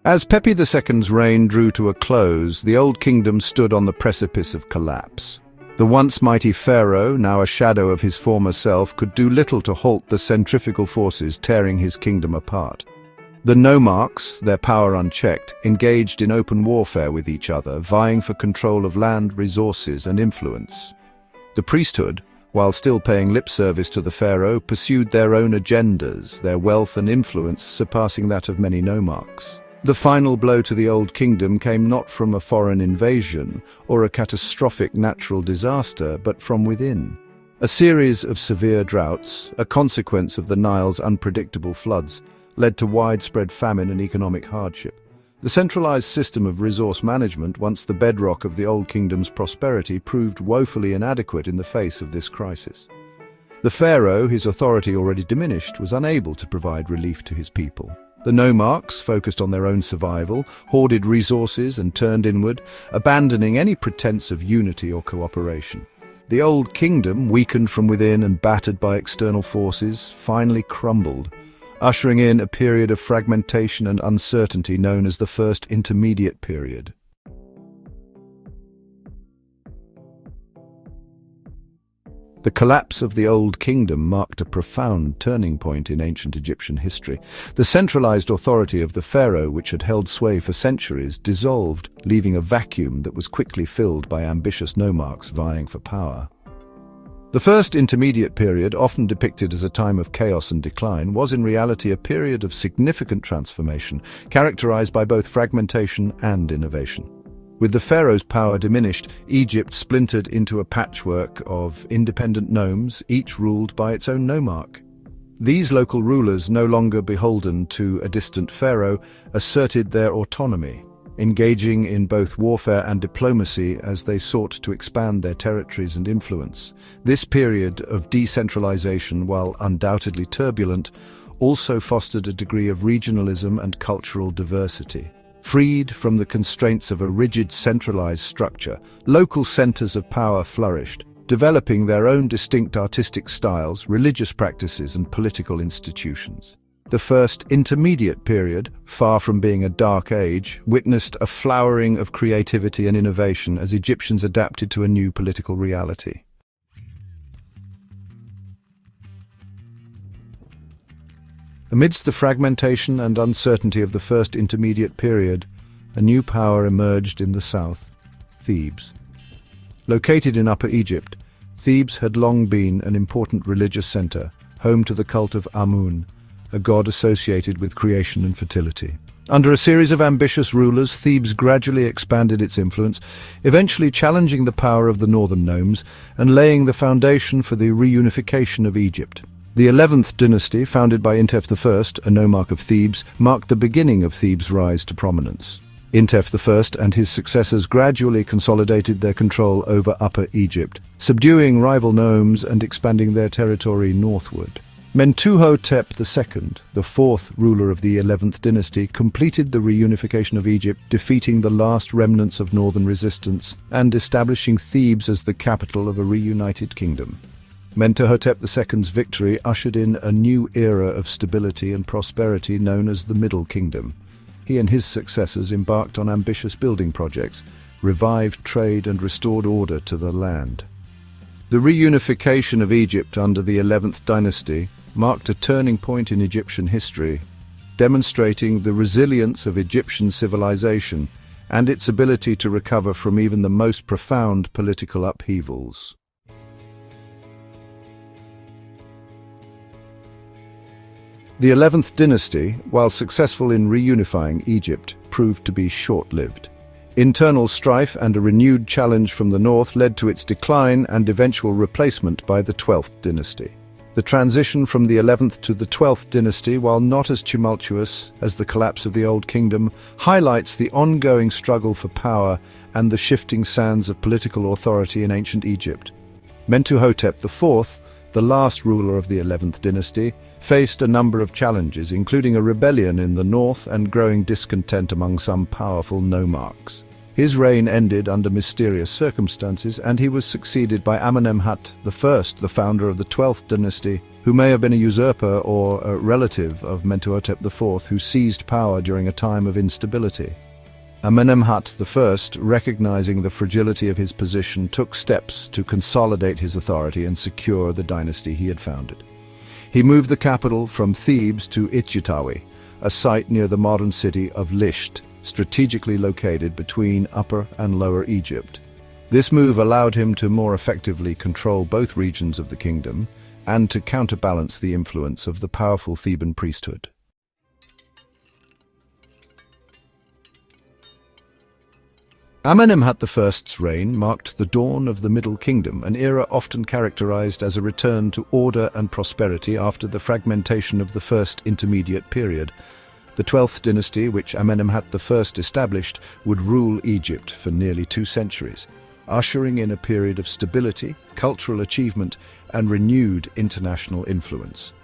As Pepi II's reign drew to a close, the Old Kingdom stood on the precipice of collapse. The once mighty pharaoh, now a shadow of his former self, could do little to halt the centrifugal forces tearing his kingdom apart. The nomarchs, their power unchecked, engaged in open warfare with each other, vying for control of land, resources, and influence. The priesthood, while still paying lip service to the pharaoh, pursued their own agendas, their wealth and influence surpassing that of many nomarchs. The final blow to the Old Kingdom came not from a foreign invasion or a catastrophic natural disaster, but from within. A series of severe droughts, a consequence of the Nile's unpredictable floods, led to widespread famine and economic hardship. The centralized system of resource management, once the bedrock of the Old Kingdom's prosperity, proved woefully inadequate in the face of this crisis. The pharaoh, his authority already diminished, was unable to provide relief to his people. The nomarchs, focused on their own survival, hoarded resources and turned inward, abandoning any pretense of unity or cooperation. The Old Kingdom, weakened from within and battered by external forces, finally crumbled, ushering in a period of fragmentation and uncertainty known as the First Intermediate Period. The collapse of the Old Kingdom marked a profound turning point in ancient Egyptian history. The centralized authority of the pharaoh, which had held sway for centuries, dissolved, leaving a vacuum that was quickly filled by ambitious nomarchs vying for power. The First Intermediate Period, often depicted as a time of chaos and decline, was in reality a period of significant transformation, characterized by both fragmentation and innovation. With the pharaoh's power diminished, Egypt splintered into a patchwork of independent nomes, each ruled by its own nomarch. These local rulers, no longer beholden to a distant pharaoh, asserted their autonomy, engaging in both warfare and diplomacy as they sought to expand their territories and influence. This period of decentralization, while undoubtedly turbulent, also fostered a degree of regionalism and cultural diversity. Freed from the constraints of a rigid centralized structure, local centers of power flourished, developing their own distinct artistic styles, religious practices, and political institutions. The First Intermediate Period, far from being a dark age, witnessed a flowering of creativity and innovation as Egyptians adapted to a new political reality. Amidst the fragmentation and uncertainty of the First Intermediate Period, a new power emerged in the south: Thebes. Located in Upper Egypt, Thebes had long been an important religious center, home to the cult of Amun, a god associated with creation and fertility. Under a series of ambitious rulers, Thebes gradually expanded its influence, eventually challenging the power of the northern nomes and laying the foundation for the reunification of Egypt. The 11th dynasty, founded by Intef I, a nomarch of Thebes, marked the beginning of Thebes' rise to prominence. Intef I and his successors gradually consolidated their control over Upper Egypt, subduing rival nomes and expanding their territory northward. Mentuhotep II, the fourth ruler of the 11th dynasty, completed the reunification of Egypt, defeating the last remnants of northern resistance and establishing Thebes as the capital of a reunited kingdom. Mentuhotep II's victory ushered in a new era of stability and prosperity known as the Middle Kingdom. He and his successors embarked on ambitious building projects, revived trade and restored order to the land. The reunification of Egypt under the 11th dynasty marked a turning point in Egyptian history, demonstrating the resilience of Egyptian civilization and its ability to recover from even the most profound political upheavals. The 11th dynasty, while successful in reunifying Egypt, proved to be short-lived. Internal strife and a renewed challenge from the north led to its decline and eventual replacement by the 12th dynasty. The transition from the 11th to the 12th dynasty, while not as tumultuous as the collapse of the Old Kingdom, highlights the ongoing struggle for power and the shifting sands of political authority in ancient Egypt. Mentuhotep IV, the last ruler of the 11th dynasty, faced a number of challenges, including a rebellion in the north and growing discontent among some powerful nomarchs. His reign ended under mysterious circumstances, and he was succeeded by Amenemhat I, the founder of the 12th dynasty, who may have been a usurper or a relative of Mentuhotep IV, who seized power during a time of instability. Amenemhat I, recognizing the fragility of his position, took steps to consolidate his authority and secure the dynasty he had founded. He moved the capital from Thebes to Itjitawi, a site near the modern city of Lisht, strategically located between Upper and Lower Egypt. This move allowed him to more effectively control both regions of the kingdom and to counterbalance the influence of the powerful Theban priesthood. Amenemhat I's reign marked the dawn of the Middle Kingdom, an era often characterized as a return to order and prosperity after the fragmentation of the First Intermediate Period. The 12th dynasty, which Amenemhat I established, would rule Egypt for nearly 2 centuries, ushering in a period of stability, cultural achievement, and renewed international influence.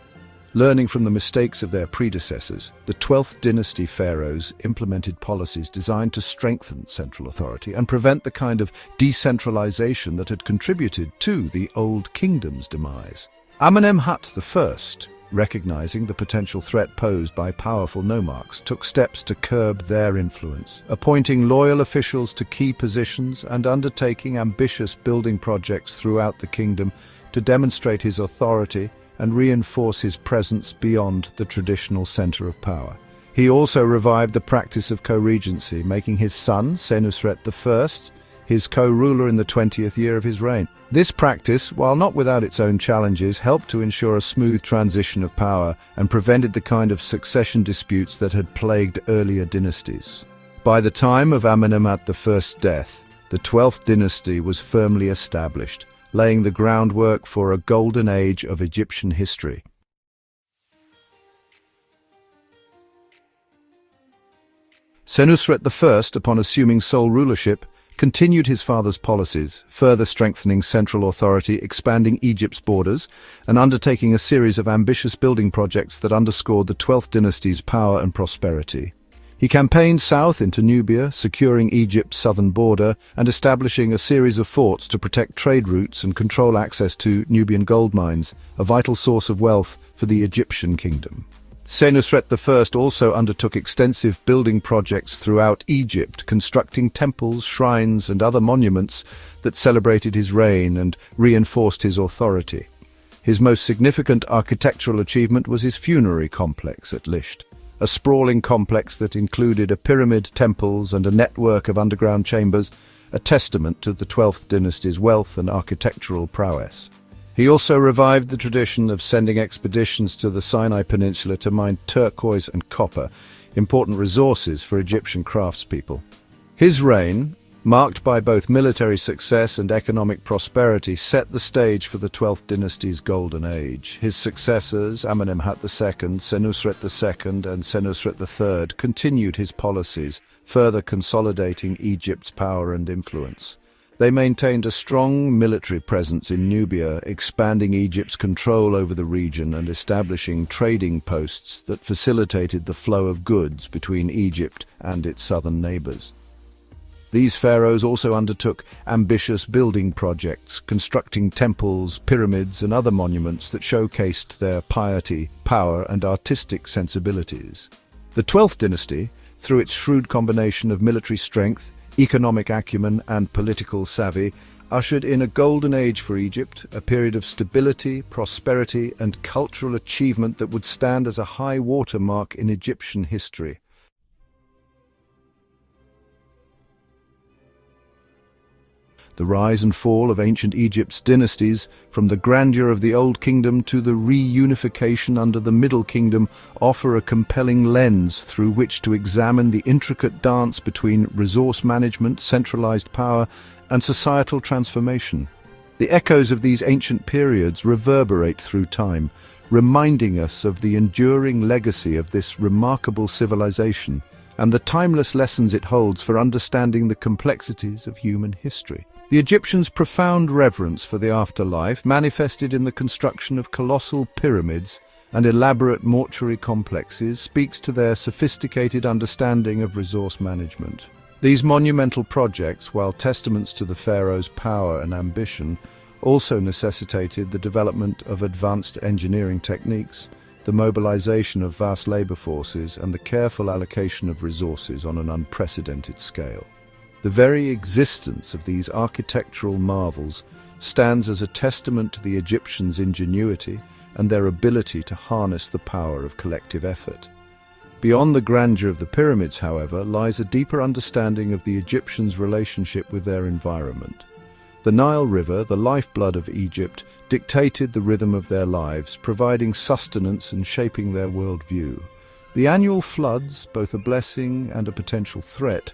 Learning from the mistakes of their predecessors, the 12th dynasty pharaohs implemented policies designed to strengthen central authority and prevent the kind of decentralization that had contributed to the Old Kingdom's demise. Amenemhat I, recognizing the potential threat posed by powerful nomarchs, took steps to curb their influence, appointing loyal officials to key positions and undertaking ambitious building projects throughout the kingdom to demonstrate his authority and reinforce his presence beyond the traditional center of power. He also revived the practice of co-regency, making his son, Senusret I, his co-ruler in the 20th year of his reign. This practice, while not without its own challenges, helped to ensure a smooth transition of power and prevented the kind of succession disputes that had plagued earlier dynasties. By the time of Amenemhat I's death, the 12th dynasty was firmly established, laying the groundwork for a golden age of Egyptian history. Senusret I, upon assuming sole rulership, continued his father's policies, further strengthening central authority, expanding Egypt's borders, and undertaking a series of ambitious building projects that underscored the 12th dynasty's power and prosperity. He campaigned south into Nubia, securing Egypt's southern border and establishing a series of forts to protect trade routes and control access to Nubian gold mines, a vital source of wealth for the Egyptian kingdom. Senusret I also undertook extensive building projects throughout Egypt, constructing temples, shrines, and other monuments that celebrated his reign and reinforced his authority. His most significant architectural achievement was his funerary complex at Lisht, a sprawling complex that included a pyramid, temples, and a network of underground chambers, a testament to the 12th dynasty's wealth and architectural prowess. He also revived the tradition of sending expeditions to the Sinai Peninsula to mine turquoise and copper, important resources for Egyptian craftspeople. His reign, marked by both military success and economic prosperity, set the stage for the 12th dynasty's golden age. His successors, Amenemhat II, Senusret II, and Senusret III, continued his policies, further consolidating Egypt's power and influence. They maintained a strong military presence in Nubia, expanding Egypt's control over the region and establishing trading posts that facilitated the flow of goods between Egypt and its southern neighbors. These pharaohs also undertook ambitious building projects, constructing temples, pyramids, and other monuments that showcased their piety, power, and artistic sensibilities. The 12th dynasty, through its shrewd combination of military strength, economic acumen, and political savvy, ushered in a golden age for Egypt, a period of stability, prosperity, and cultural achievement that would stand as a high watermark in Egyptian history. The rise and fall of ancient Egypt's dynasties, from the grandeur of the Old Kingdom to the reunification under the Middle Kingdom, offer a compelling lens through which to examine the intricate dance between resource management, centralized power, and societal transformation. The echoes of these ancient periods reverberate through time, reminding us of the enduring legacy of this remarkable civilization and the timeless lessons it holds for understanding the complexities of human history. The Egyptians' profound reverence for the afterlife manifested in the construction of colossal pyramids and elaborate mortuary complexes speaks to their sophisticated understanding of resource management. These monumental projects, while testaments to the pharaoh's power and ambition, also necessitated the development of advanced engineering techniques, the mobilization of vast labor forces, and the careful allocation of resources on an unprecedented scale. The very existence of these architectural marvels stands as a testament to the Egyptians' ingenuity and their ability to harness the power of collective effort. Beyond the grandeur of the pyramids, however, lies a deeper understanding of the Egyptians' relationship with their environment. The Nile River, the lifeblood of Egypt, dictated the rhythm of their lives, providing sustenance and shaping their worldview. The annual floods, both a blessing and a potential threat,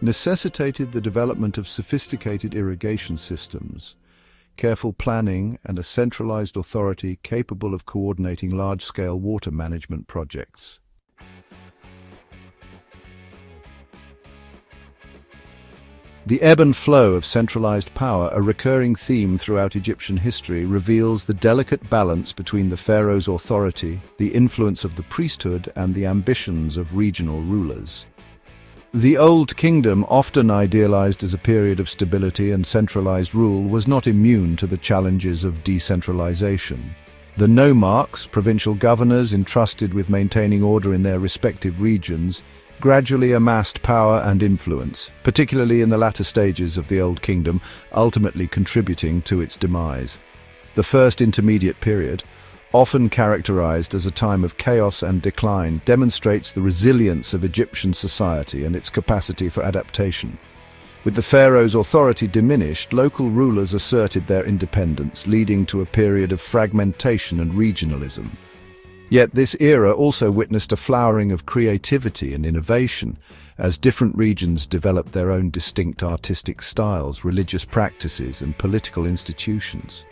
necessitated the development of sophisticated irrigation systems, careful planning, and a centralized authority capable of coordinating large-scale water management projects. The ebb and flow of centralized power, a recurring theme throughout Egyptian history, reveals the delicate balance between the pharaoh's authority, the influence of the priesthood, and the ambitions of regional rulers. The Old Kingdom, often idealized as a period of stability and centralized rule, was not immune to the challenges of decentralization. The nomarchs, provincial governors entrusted with maintaining order in their respective regions, gradually amassed power and influence, particularly in the latter stages of the Old Kingdom, ultimately contributing to its demise. The First Intermediate Period, often characterized as a time of chaos and decline, demonstrates the resilience of Egyptian society and its capacity for adaptation. With the pharaoh's authority diminished, local rulers asserted their independence, leading to a period of fragmentation and regionalism. Yet this era also witnessed a flowering of creativity and innovation, as different regions developed their own distinct artistic styles, religious practices, and political institutions.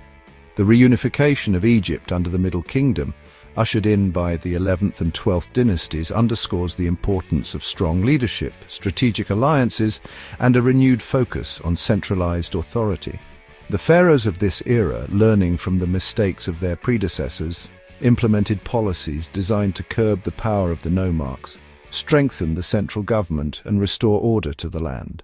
The reunification of Egypt under the Middle Kingdom, ushered in by the 11th and 12th dynasties, underscores the importance of strong leadership, strategic alliances, and a renewed focus on centralized authority. The pharaohs of this era, learning from the mistakes of their predecessors, implemented policies designed to curb the power of the nomarchs, strengthen the central government, and restore order to the land.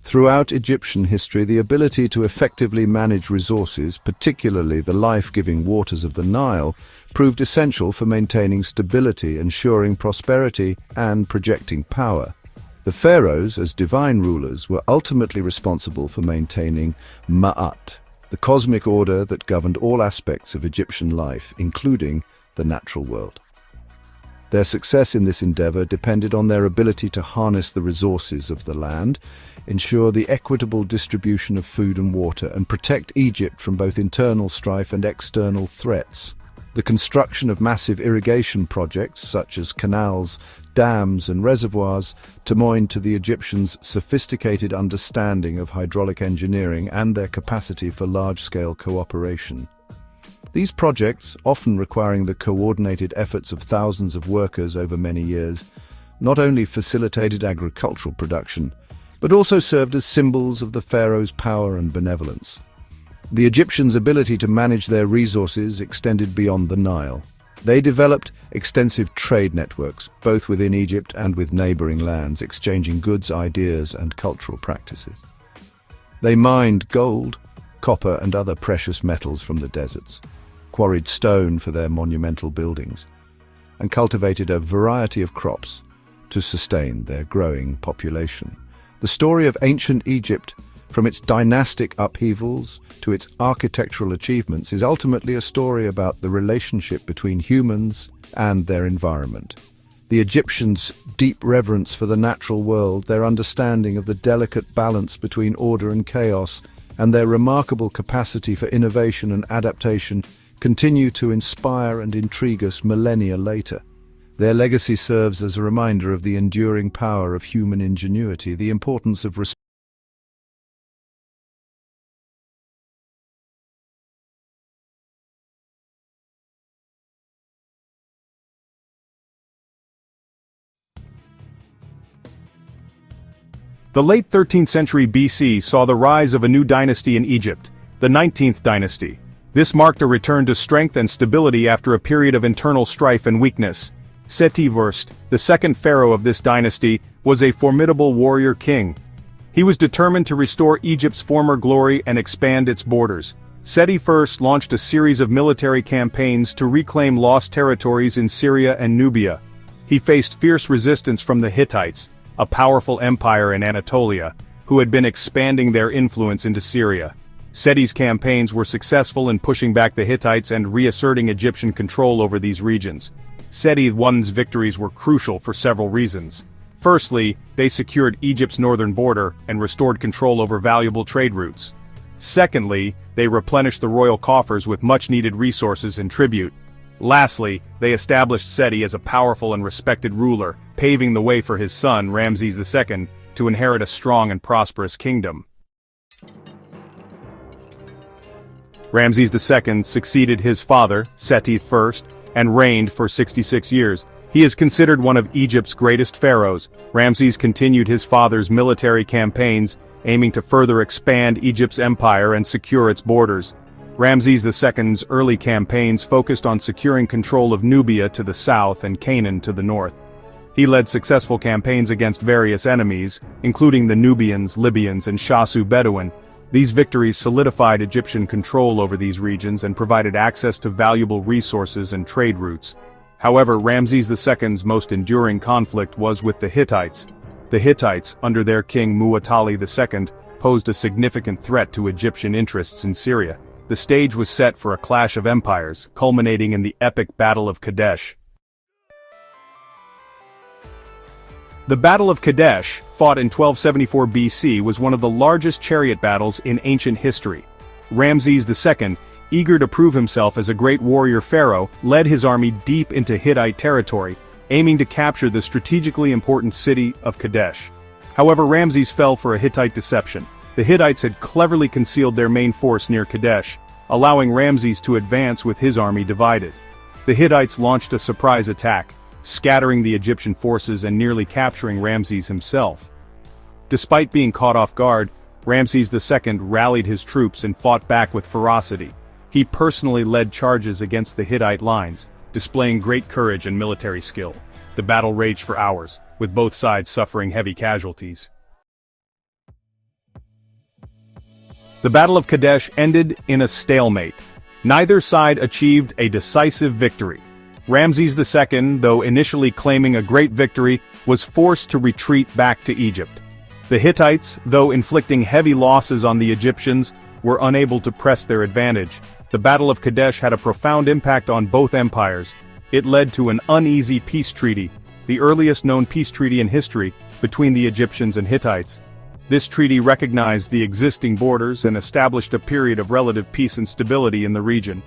Throughout Egyptian history, the ability to effectively manage resources, particularly the life-giving waters of the Nile, proved essential for maintaining stability, ensuring prosperity, and projecting power. The pharaohs, as divine rulers, were ultimately responsible for maintaining Ma'at, the cosmic order that governed all aspects of Egyptian life, including the natural world. Their success in this endeavor depended on their ability to harness the resources of the land, ensure the equitable distribution of food and water, and protect Egypt from both internal strife and external threats. The construction of massive irrigation projects, such as canals, dams, and reservoirs, testified to the Egyptians' sophisticated understanding of hydraulic engineering and their capacity for large-scale cooperation. These projects, often requiring the coordinated efforts of thousands of workers over many years, not only facilitated agricultural production, but also served as symbols of the pharaoh's power and benevolence. The Egyptians' ability to manage their resources extended beyond the Nile. They developed extensive trade networks, both within Egypt and with neighboring lands, exchanging goods, ideas, and cultural practices. They mined gold, copper, and other precious metals from the deserts, quarried stone for their monumental buildings, and cultivated a variety of crops to sustain their growing population. The story of ancient Egypt, from its dynastic upheavals to its architectural achievements, is ultimately a story about the relationship between humans and their environment. The Egyptians' deep reverence for the natural world, their understanding of the delicate balance between order and chaos, and their remarkable capacity for innovation and adaptation continue to inspire and intrigue us millennia later. Their legacy serves as a reminder of the enduring power of human ingenuity, the importance of The late 13th century BC saw the rise of a new dynasty in Egypt, the 19th dynasty. This marked a return to strength and stability after a period of internal strife and weakness. Seti I, the second pharaoh of this dynasty, was a formidable warrior king. He was determined to restore Egypt's former glory and expand its borders. Seti I launched a series of military campaigns to reclaim lost territories in Syria and Nubia. He faced fierce resistance from the Hittites, a powerful empire in Anatolia, who had been expanding their influence into Syria. Seti's campaigns were successful in pushing back the Hittites and reasserting Egyptian control over these regions. Seti I's victories were crucial for several reasons. Firstly, they secured Egypt's northern border and restored control over valuable trade routes. Secondly, they replenished the royal coffers with much-needed resources and tribute. Lastly, they established Seti as a powerful and respected ruler, paving the way for his son, Ramses II, to inherit a strong and prosperous kingdom. Ramses II succeeded his father, Seti I, and reigned for 66 years. He is considered one of Egypt's greatest pharaohs. Ramses continued his father's military campaigns, aiming to further expand Egypt's empire and secure its borders. Ramses II's early campaigns focused on securing control of Nubia to the south and Canaan to the north. He led successful campaigns against various enemies, including the Nubians, Libyans, and Shasu Bedouin. These victories solidified Egyptian control over these regions and provided access to valuable resources and trade routes. However, Ramses II's most enduring conflict was with the Hittites. The Hittites, under their king Muwatalli II, posed a significant threat to Egyptian interests in Syria. The stage was set for a clash of empires, culminating in the epic Battle of Kadesh. The Battle of Kadesh, fought in 1274 BC, was one of the largest chariot battles in ancient history. Ramses II, eager to prove himself as a great warrior pharaoh, led his army deep into Hittite territory, aiming to capture the strategically important city of Kadesh. However, Ramses fell for a Hittite deception. The Hittites had cleverly concealed their main force near Kadesh, allowing Ramses to advance with his army divided. The Hittites launched a surprise attack, scattering the Egyptian forces and nearly capturing Ramses himself. Despite being caught off guard, Ramses II rallied his troops and fought back with ferocity. He personally led charges against the Hittite lines, displaying great courage and military skill. The battle raged for hours, with both sides suffering heavy casualties. The Battle of Kadesh ended in a stalemate. Neither side achieved a decisive victory. Ramses II, though initially claiming a great victory, was forced to retreat back to Egypt. The Hittites, though inflicting heavy losses on the Egyptians, were unable to press their advantage. The Battle of Kadesh had a profound impact on both empires. It led to an uneasy peace treaty, the earliest known peace treaty in history, between the Egyptians and Hittites. This treaty recognized the existing borders and established a period of relative peace and stability in the region.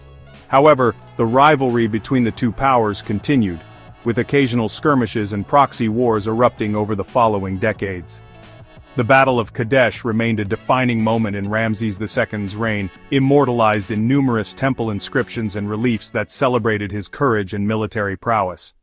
However, the rivalry between the two powers continued, with occasional skirmishes and proxy wars erupting over the following decades. The Battle of Kadesh remained a defining moment in Ramses II's reign, immortalized in numerous temple inscriptions and reliefs that celebrated his courage and military prowess.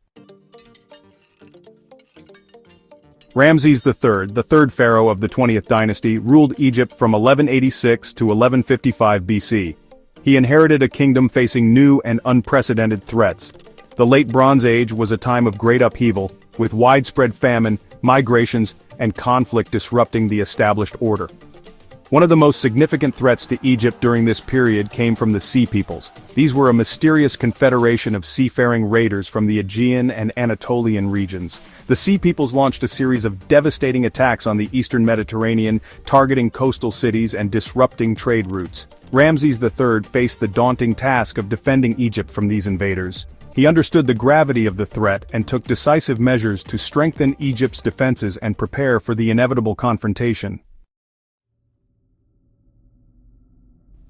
Ramses III, the third pharaoh of the 20th dynasty, ruled Egypt from 1186 to 1155 BC. He inherited a kingdom facing new and unprecedented threats. The Late Bronze Age was a time of great upheaval, with widespread famine, migrations, and conflict disrupting the established order. One of the most significant threats to Egypt during this period came from the Sea Peoples. These were a mysterious confederation of seafaring raiders from the Aegean and Anatolian regions. The Sea Peoples launched a series of devastating attacks on the eastern Mediterranean, targeting coastal cities and disrupting trade routes. Ramses III faced the daunting task of defending Egypt from these invaders. He understood the gravity of the threat and took decisive measures to strengthen Egypt's defenses and prepare for the inevitable confrontation.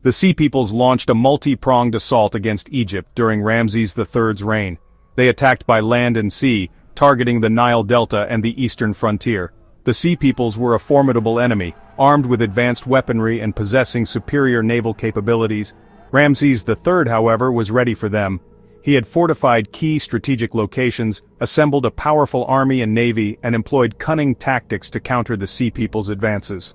The Sea Peoples launched a multi-pronged assault against Egypt during Ramses III's reign. They attacked by land and sea, targeting the Nile Delta and the eastern frontier. The Sea Peoples were a formidable enemy, armed with advanced weaponry and possessing superior naval capabilities. Ramses III, however, was ready for them. He had fortified key strategic locations, assembled a powerful army and navy, and employed cunning tactics to counter the Sea Peoples' advances.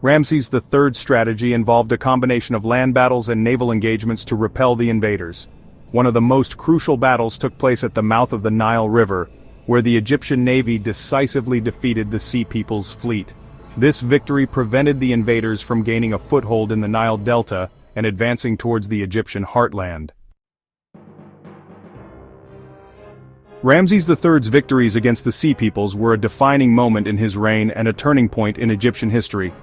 Ramses III's strategy involved a combination of land battles and naval engagements to repel the invaders. One of the most crucial battles took place at the mouth of the Nile River, where the Egyptian navy decisively defeated the Sea Peoples' fleet. This victory prevented the invaders from gaining a foothold in the Nile Delta and advancing towards the Egyptian heartland. Ramses III's victories against the Sea Peoples were a defining moment in his reign and a turning point in Egyptian history.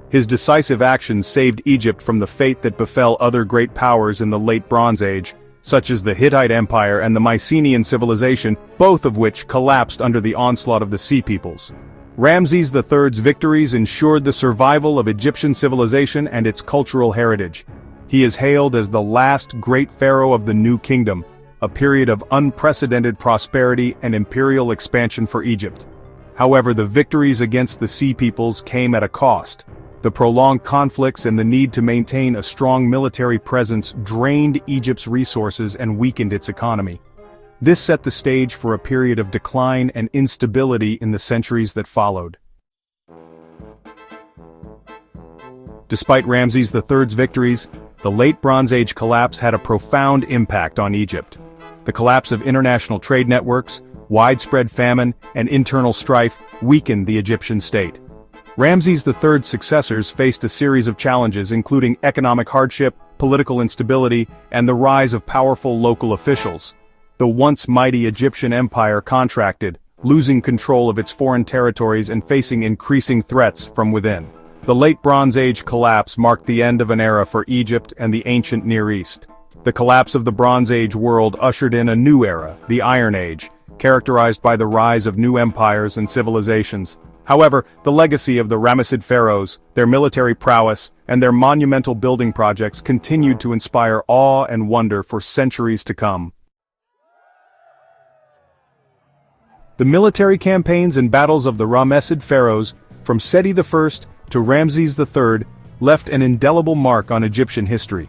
His decisive actions saved Egypt from the fate that befell other great powers in the Late Bronze Age, such as the Hittite Empire and the Mycenaean civilization, both of which collapsed under the onslaught of the Sea Peoples. Ramses III's victories ensured the survival of Egyptian civilization and its cultural heritage. He is hailed as the last great pharaoh of the New Kingdom, a period of unprecedented prosperity and imperial expansion for Egypt. However, the victories against the Sea Peoples came at a cost. The prolonged conflicts and the need to maintain a strong military presence drained Egypt's resources and weakened its economy. This set the stage for a period of decline and instability in the centuries that followed. Despite Ramses III's victories, the late Bronze Age collapse had a profound impact on Egypt. The collapse of international trade networks, widespread famine, and internal strife weakened the Egyptian state. Ramses III's successors faced a series of challenges including economic hardship, political instability, and the rise of powerful local officials. The once mighty Egyptian empire contracted, losing control of its foreign territories and facing increasing threats from within. The late Bronze Age collapse marked the end of an era for Egypt and the ancient Near East. The collapse of the Bronze Age world ushered in a new era, the Iron Age, characterized by the rise of new empires and civilizations. However, the legacy of the Ramessid pharaohs, their military prowess, and their monumental building projects continued to inspire awe and wonder for centuries to come. The military campaigns and battles of the Ramessid pharaohs, from Seti I to Ramses III, left an indelible mark on Egyptian history.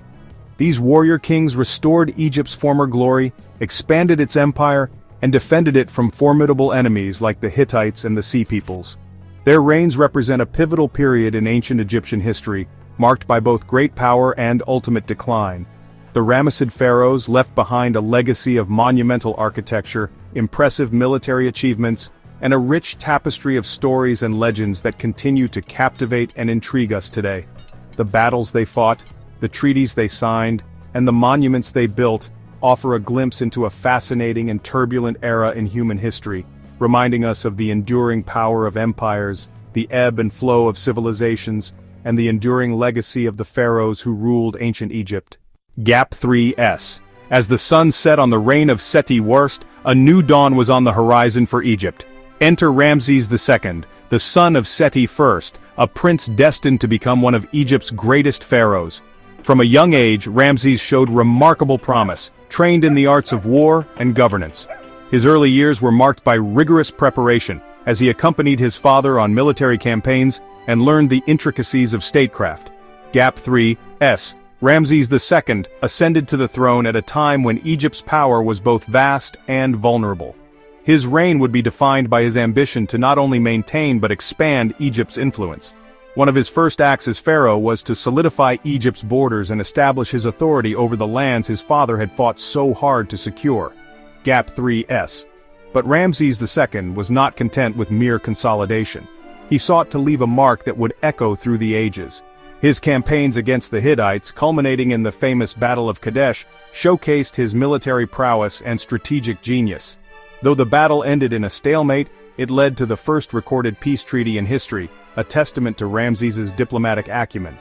These warrior kings restored Egypt's former glory, expanded its empire, and defended it from formidable enemies like the Hittites and the Sea Peoples. Their reigns represent a pivotal period in ancient Egyptian history, marked by both great power and ultimate decline. The Ramessid pharaohs left behind a legacy of monumental architecture, impressive military achievements, and a rich tapestry of stories and legends that continue to captivate and intrigue us today. The battles they fought, the treaties they signed, and the monuments they built offer a glimpse into a fascinating and turbulent era in human history, reminding us of the enduring power of empires, the ebb and flow of civilizations, and the enduring legacy of the pharaohs who ruled ancient Egypt. Gap 3S. As the sun set on the reign of Seti I, a new dawn was on the horizon for Egypt. Enter Ramses II, the son of Seti I, a prince destined to become one of Egypt's greatest pharaohs. From a young age, Ramses showed remarkable promise, trained in the arts of war and governance. His early years were marked by rigorous preparation, as he accompanied his father on military campaigns and learned the intricacies of statecraft. Gap 3S. Ramses II ascended to the throne at a time when Egypt's power was both vast and vulnerable. His reign would be defined by his ambition to not only maintain but expand Egypt's influence. One of his first acts as pharaoh was to solidify Egypt's borders and establish his authority over the lands his father had fought so hard to secure. Gap 3S. But Ramses II was not content with mere consolidation. He sought to leave a mark that would echo through the ages. His campaigns against the Hittites, culminating in the famous Battle of Kadesh, showcased his military prowess and strategic genius. Though the battle ended in a stalemate, it led to the first recorded peace treaty in history, a testament to Ramses's diplomatic acumen.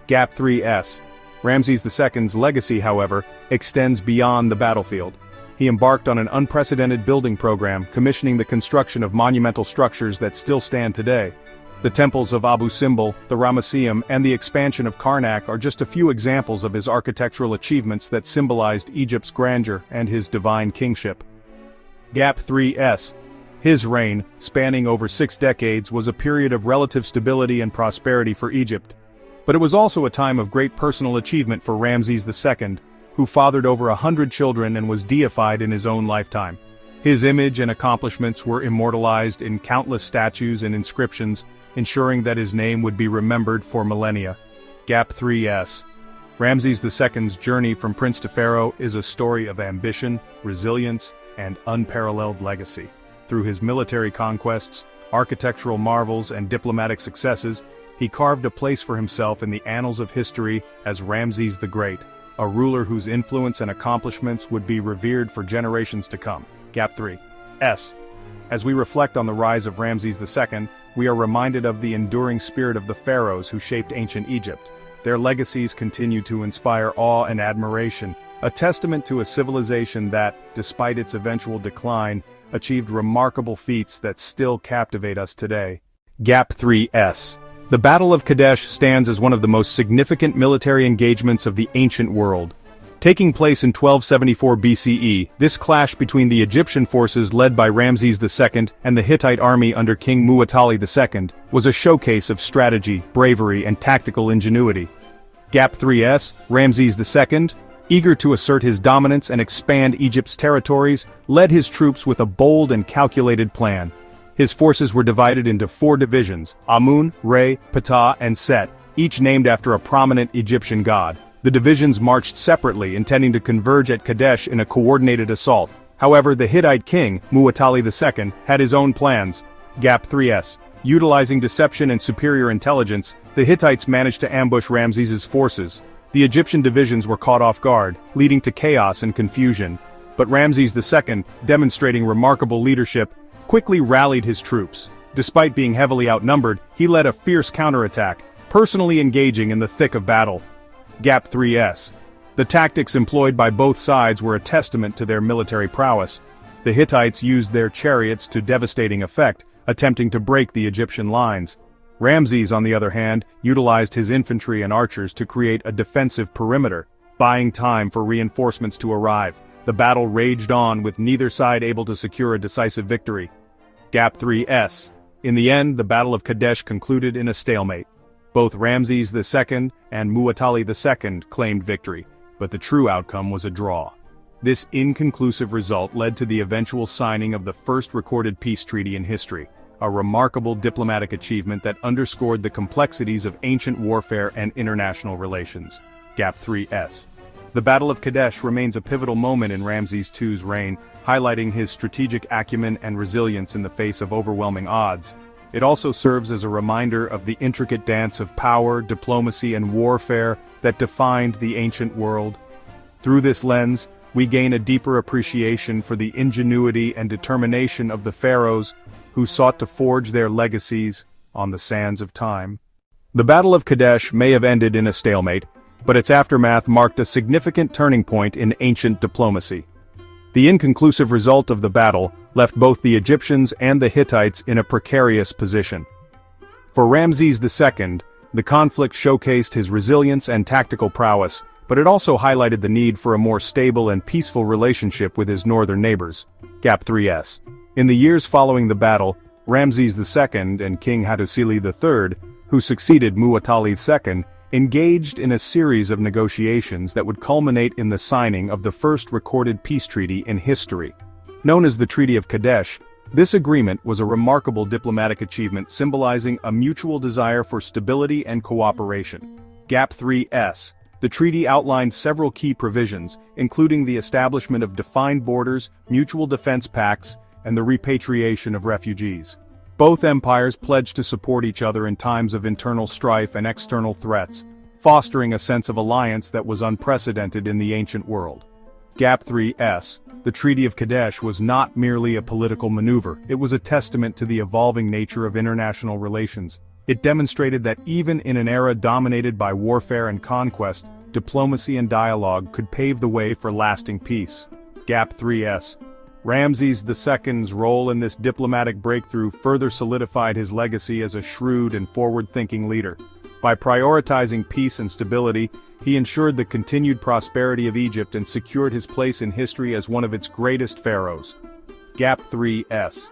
Gap 3S. Ramses II's legacy, however, extends beyond the battlefield. He embarked on an unprecedented building program, commissioning the construction of monumental structures that still stand today. The temples of Abu Simbel, the Ramesseum, and the expansion of Karnak are just a few examples of his architectural achievements that symbolized Egypt's grandeur and his divine kingship. Gap 3S. His reign, spanning over 6 decades, was a period of relative stability and prosperity for Egypt. But it was also a time of great personal achievement for Ramses II, who fathered over 100 children and was deified in his own lifetime. His image and accomplishments were immortalized in countless statues and inscriptions, ensuring that his name would be remembered for millennia. Gap 3S. Ramses II's journey from prince to pharaoh is a story of ambition, resilience, and unparalleled legacy. Through his military conquests, architectural marvels, and diplomatic successes, he carved a place for himself in the annals of history as Ramses the Great, a ruler whose influence and accomplishments would be revered for generations to come. Gap 3S. As we reflect on the rise of Ramses II, we are reminded of the enduring spirit of the pharaohs who shaped ancient Egypt. Their legacies continue to inspire awe and admiration, a testament to a civilization that, despite its eventual decline, achieved remarkable feats that still captivate us today. Gap 3S. The Battle of Kadesh stands as one of the most significant military engagements of the ancient world. Taking place in 1274 BCE, this clash between the Egyptian forces led by Ramses II and the Hittite army under King Muwatalli II was a showcase of strategy, bravery, and tactical ingenuity. Gap 3S, Ramses II, eager to assert his dominance and expand Egypt's territories, led his troops with a bold and calculated plan. His forces were divided into 4 divisions: Amun, Re, Ptah, and Set, each named after a prominent Egyptian god. The divisions marched separately, intending to converge at Kadesh in a coordinated assault. However, the Hittite king, Muwatalli II, had his own plans. Gap 3S. Utilizing deception and superior intelligence, the Hittites managed to ambush Ramses's forces. The Egyptian divisions were caught off guard, leading to chaos and confusion. But Ramses II, demonstrating remarkable leadership, quickly rallied his troops. Despite being heavily outnumbered, he led a fierce counterattack, personally engaging in the thick of battle. Gap 3S. The tactics employed by both sides were a testament to their military prowess. The Hittites used their chariots to devastating effect, attempting to break the Egyptian lines. Ramses, on the other hand, utilized his infantry and archers to create a defensive perimeter, buying time for reinforcements to arrive. The battle raged on, with neither side able to secure a decisive victory. Gap 3S. In the end, the Battle of Kadesh concluded in a stalemate. Both Ramses II and Muwatalli II claimed victory, but the true outcome was a draw. This inconclusive result led to the eventual signing of the first recorded peace treaty in history, a remarkable diplomatic achievement that underscored the complexities of ancient warfare and international relations. Gap 3S. The Battle of Kadesh remains a pivotal moment in Ramses II's reign, highlighting his strategic acumen and resilience in the face of overwhelming odds. It also serves as a reminder of the intricate dance of power, diplomacy, and warfare that defined the ancient world. Through this lens, we gain a deeper appreciation for the ingenuity and determination of the pharaohs who sought to forge their legacies on the sands of time. The Battle of Kadesh may have ended in a stalemate, but its aftermath marked a significant turning point in ancient diplomacy. The inconclusive result of the battle left both the Egyptians and the Hittites in a precarious position. For Ramses II, the conflict showcased his resilience and tactical prowess, but it also highlighted the need for a more stable and peaceful relationship with his northern neighbors. Gap 3S. In the years following the battle, Ramses II and King Hattusili III, who succeeded Muwatalli II, engaged in a series of negotiations that would culminate in the signing of the first recorded peace treaty in history. Known as the Treaty of Kadesh, this agreement was a remarkable diplomatic achievement symbolizing a mutual desire for stability and cooperation. Gap 3S. The treaty outlined several key provisions, including the establishment of defined borders, mutual defense pacts, and the repatriation of refugees. Both empires pledged to support each other in times of internal strife and external threats, fostering a sense of alliance that was unprecedented in the ancient world. Gap 3S. The Treaty of Kadesh was not merely a political maneuver, it was a testament to the evolving nature of international relations. It demonstrated that even in an era dominated by warfare and conquest, diplomacy and dialogue could pave the way for lasting peace. Gap 3S. Ramses II's role in this diplomatic breakthrough further solidified his legacy as a shrewd and forward-thinking leader. By prioritizing peace and stability, he ensured the continued prosperity of Egypt and secured his place in history as one of its greatest pharaohs. Gap 3S.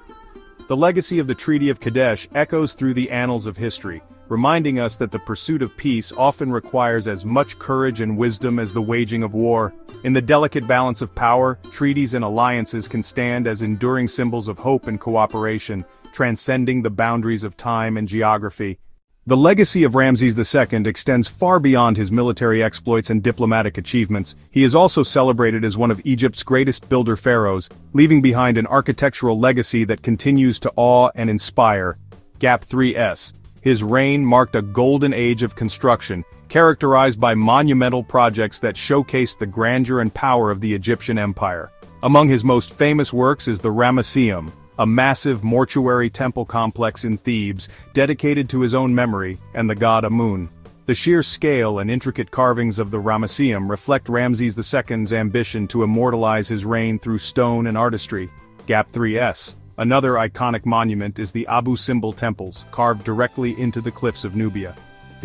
The legacy of the Treaty of Kadesh echoes through the annals of history, reminding us that the pursuit of peace often requires as much courage and wisdom as the waging of war. In the delicate balance of power, treaties and alliances can stand as enduring symbols of hope and cooperation, transcending the boundaries of time and geography. The legacy of Ramses II extends far beyond his military exploits and diplomatic achievements. He is also celebrated as one of Egypt's greatest builder pharaohs, leaving behind an architectural legacy that continues to awe and inspire. Gap 3S. His reign marked a golden age of construction, characterized by monumental projects that showcased the grandeur and power of the Egyptian empire. Among his most famous works is the Ramesseum, a massive mortuary temple complex in Thebes dedicated to his own memory and the god Amun. The sheer scale and intricate carvings of the Ramesseum reflect Ramses II's ambition to immortalize his reign through stone and artistry. Gap 3S. Another iconic monument is the Abu Simbel temples, carved directly into the cliffs of Nubia.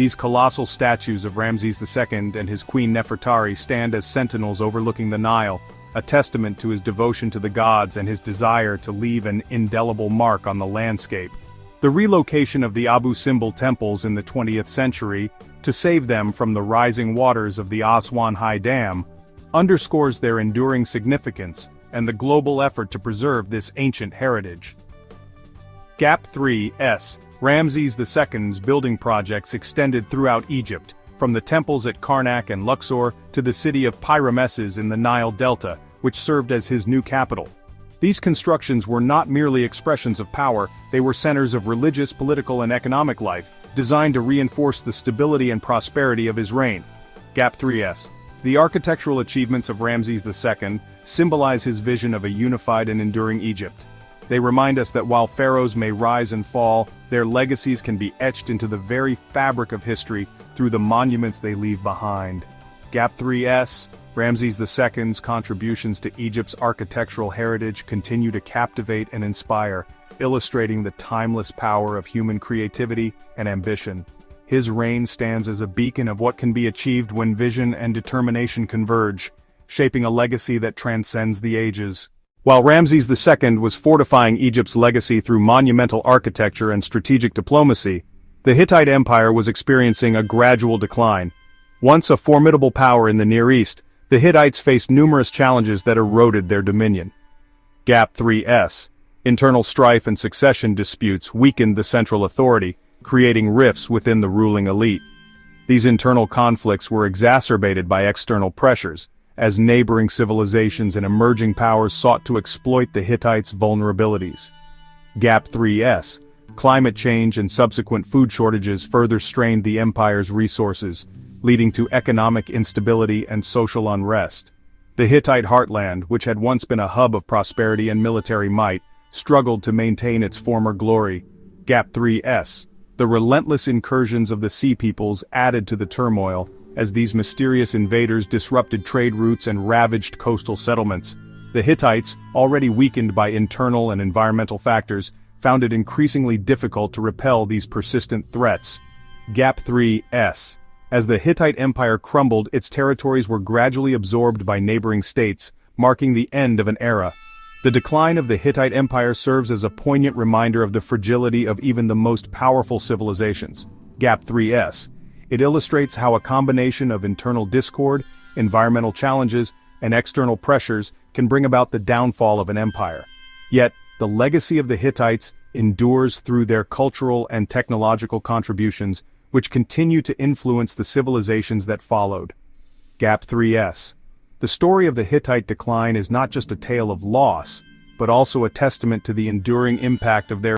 These colossal statues of Ramses II and his queen Nefertari stand as sentinels overlooking the Nile, a testament to his devotion to the gods and his desire to leave an indelible mark on the landscape. The relocation of the Abu Simbel temples in the 20th century, to save them from the rising waters of the Aswan High Dam, underscores their enduring significance and the global effort to preserve this ancient heritage. Gap 3s. Ramses II's building projects extended throughout Egypt, from the temples at Karnak and Luxor to the city of Pyrameses in the Nile Delta, which served as his new capital. These constructions were not merely expressions of power, they were centers of religious, political and economic life, designed to reinforce the stability and prosperity of his reign. Gap 3s. The architectural achievements of Ramses II symbolize his vision of a unified and enduring Egypt. They remind us that while pharaohs may rise and fall, their legacies can be etched into the very fabric of history through the monuments they leave behind. Gap 3s. Ramses II's contributions to Egypt's architectural heritage continue to captivate and inspire, illustrating the timeless power of human creativity and ambition. His reign stands as a beacon of what can be achieved when vision and determination converge, shaping a legacy that transcends the ages. While Ramses II was fortifying Egypt's legacy through monumental architecture and strategic diplomacy, the Hittite Empire was experiencing a gradual decline. Once a formidable power in the Near East, the Hittites faced numerous challenges that eroded their dominion. Gap 3s. Internal strife and succession disputes weakened the central authority, creating rifts within the ruling elite. These internal conflicts were exacerbated by external pressures, as neighboring civilizations and emerging powers sought to exploit the Hittites' vulnerabilities. Gap 3s. Climate change and subsequent food shortages further strained the empire's resources, leading to economic instability and social unrest. The Hittite heartland, which had once been a hub of prosperity and military might, struggled to maintain its former glory. Gap 3s. The relentless incursions of the Sea Peoples added to the turmoil, as these mysterious invaders disrupted trade routes and ravaged coastal settlements. The Hittites, already weakened by internal and environmental factors, found it increasingly difficult to repel these persistent threats. Gap 3s. As the Hittite Empire crumbled, its territories were gradually absorbed by neighboring states, marking the end of an era. The decline of the Hittite Empire serves as a poignant reminder of the fragility of even the most powerful civilizations. Gap 3s. It illustrates how a combination of internal discord, environmental challenges, and external pressures can bring about the downfall of an empire. Yet, the legacy of the Hittites endures through their cultural and technological contributions, which continue to influence the civilizations that followed. Gap 3s. The story of the Hittite decline is not just a tale of loss, but also a testament to the enduring impact of their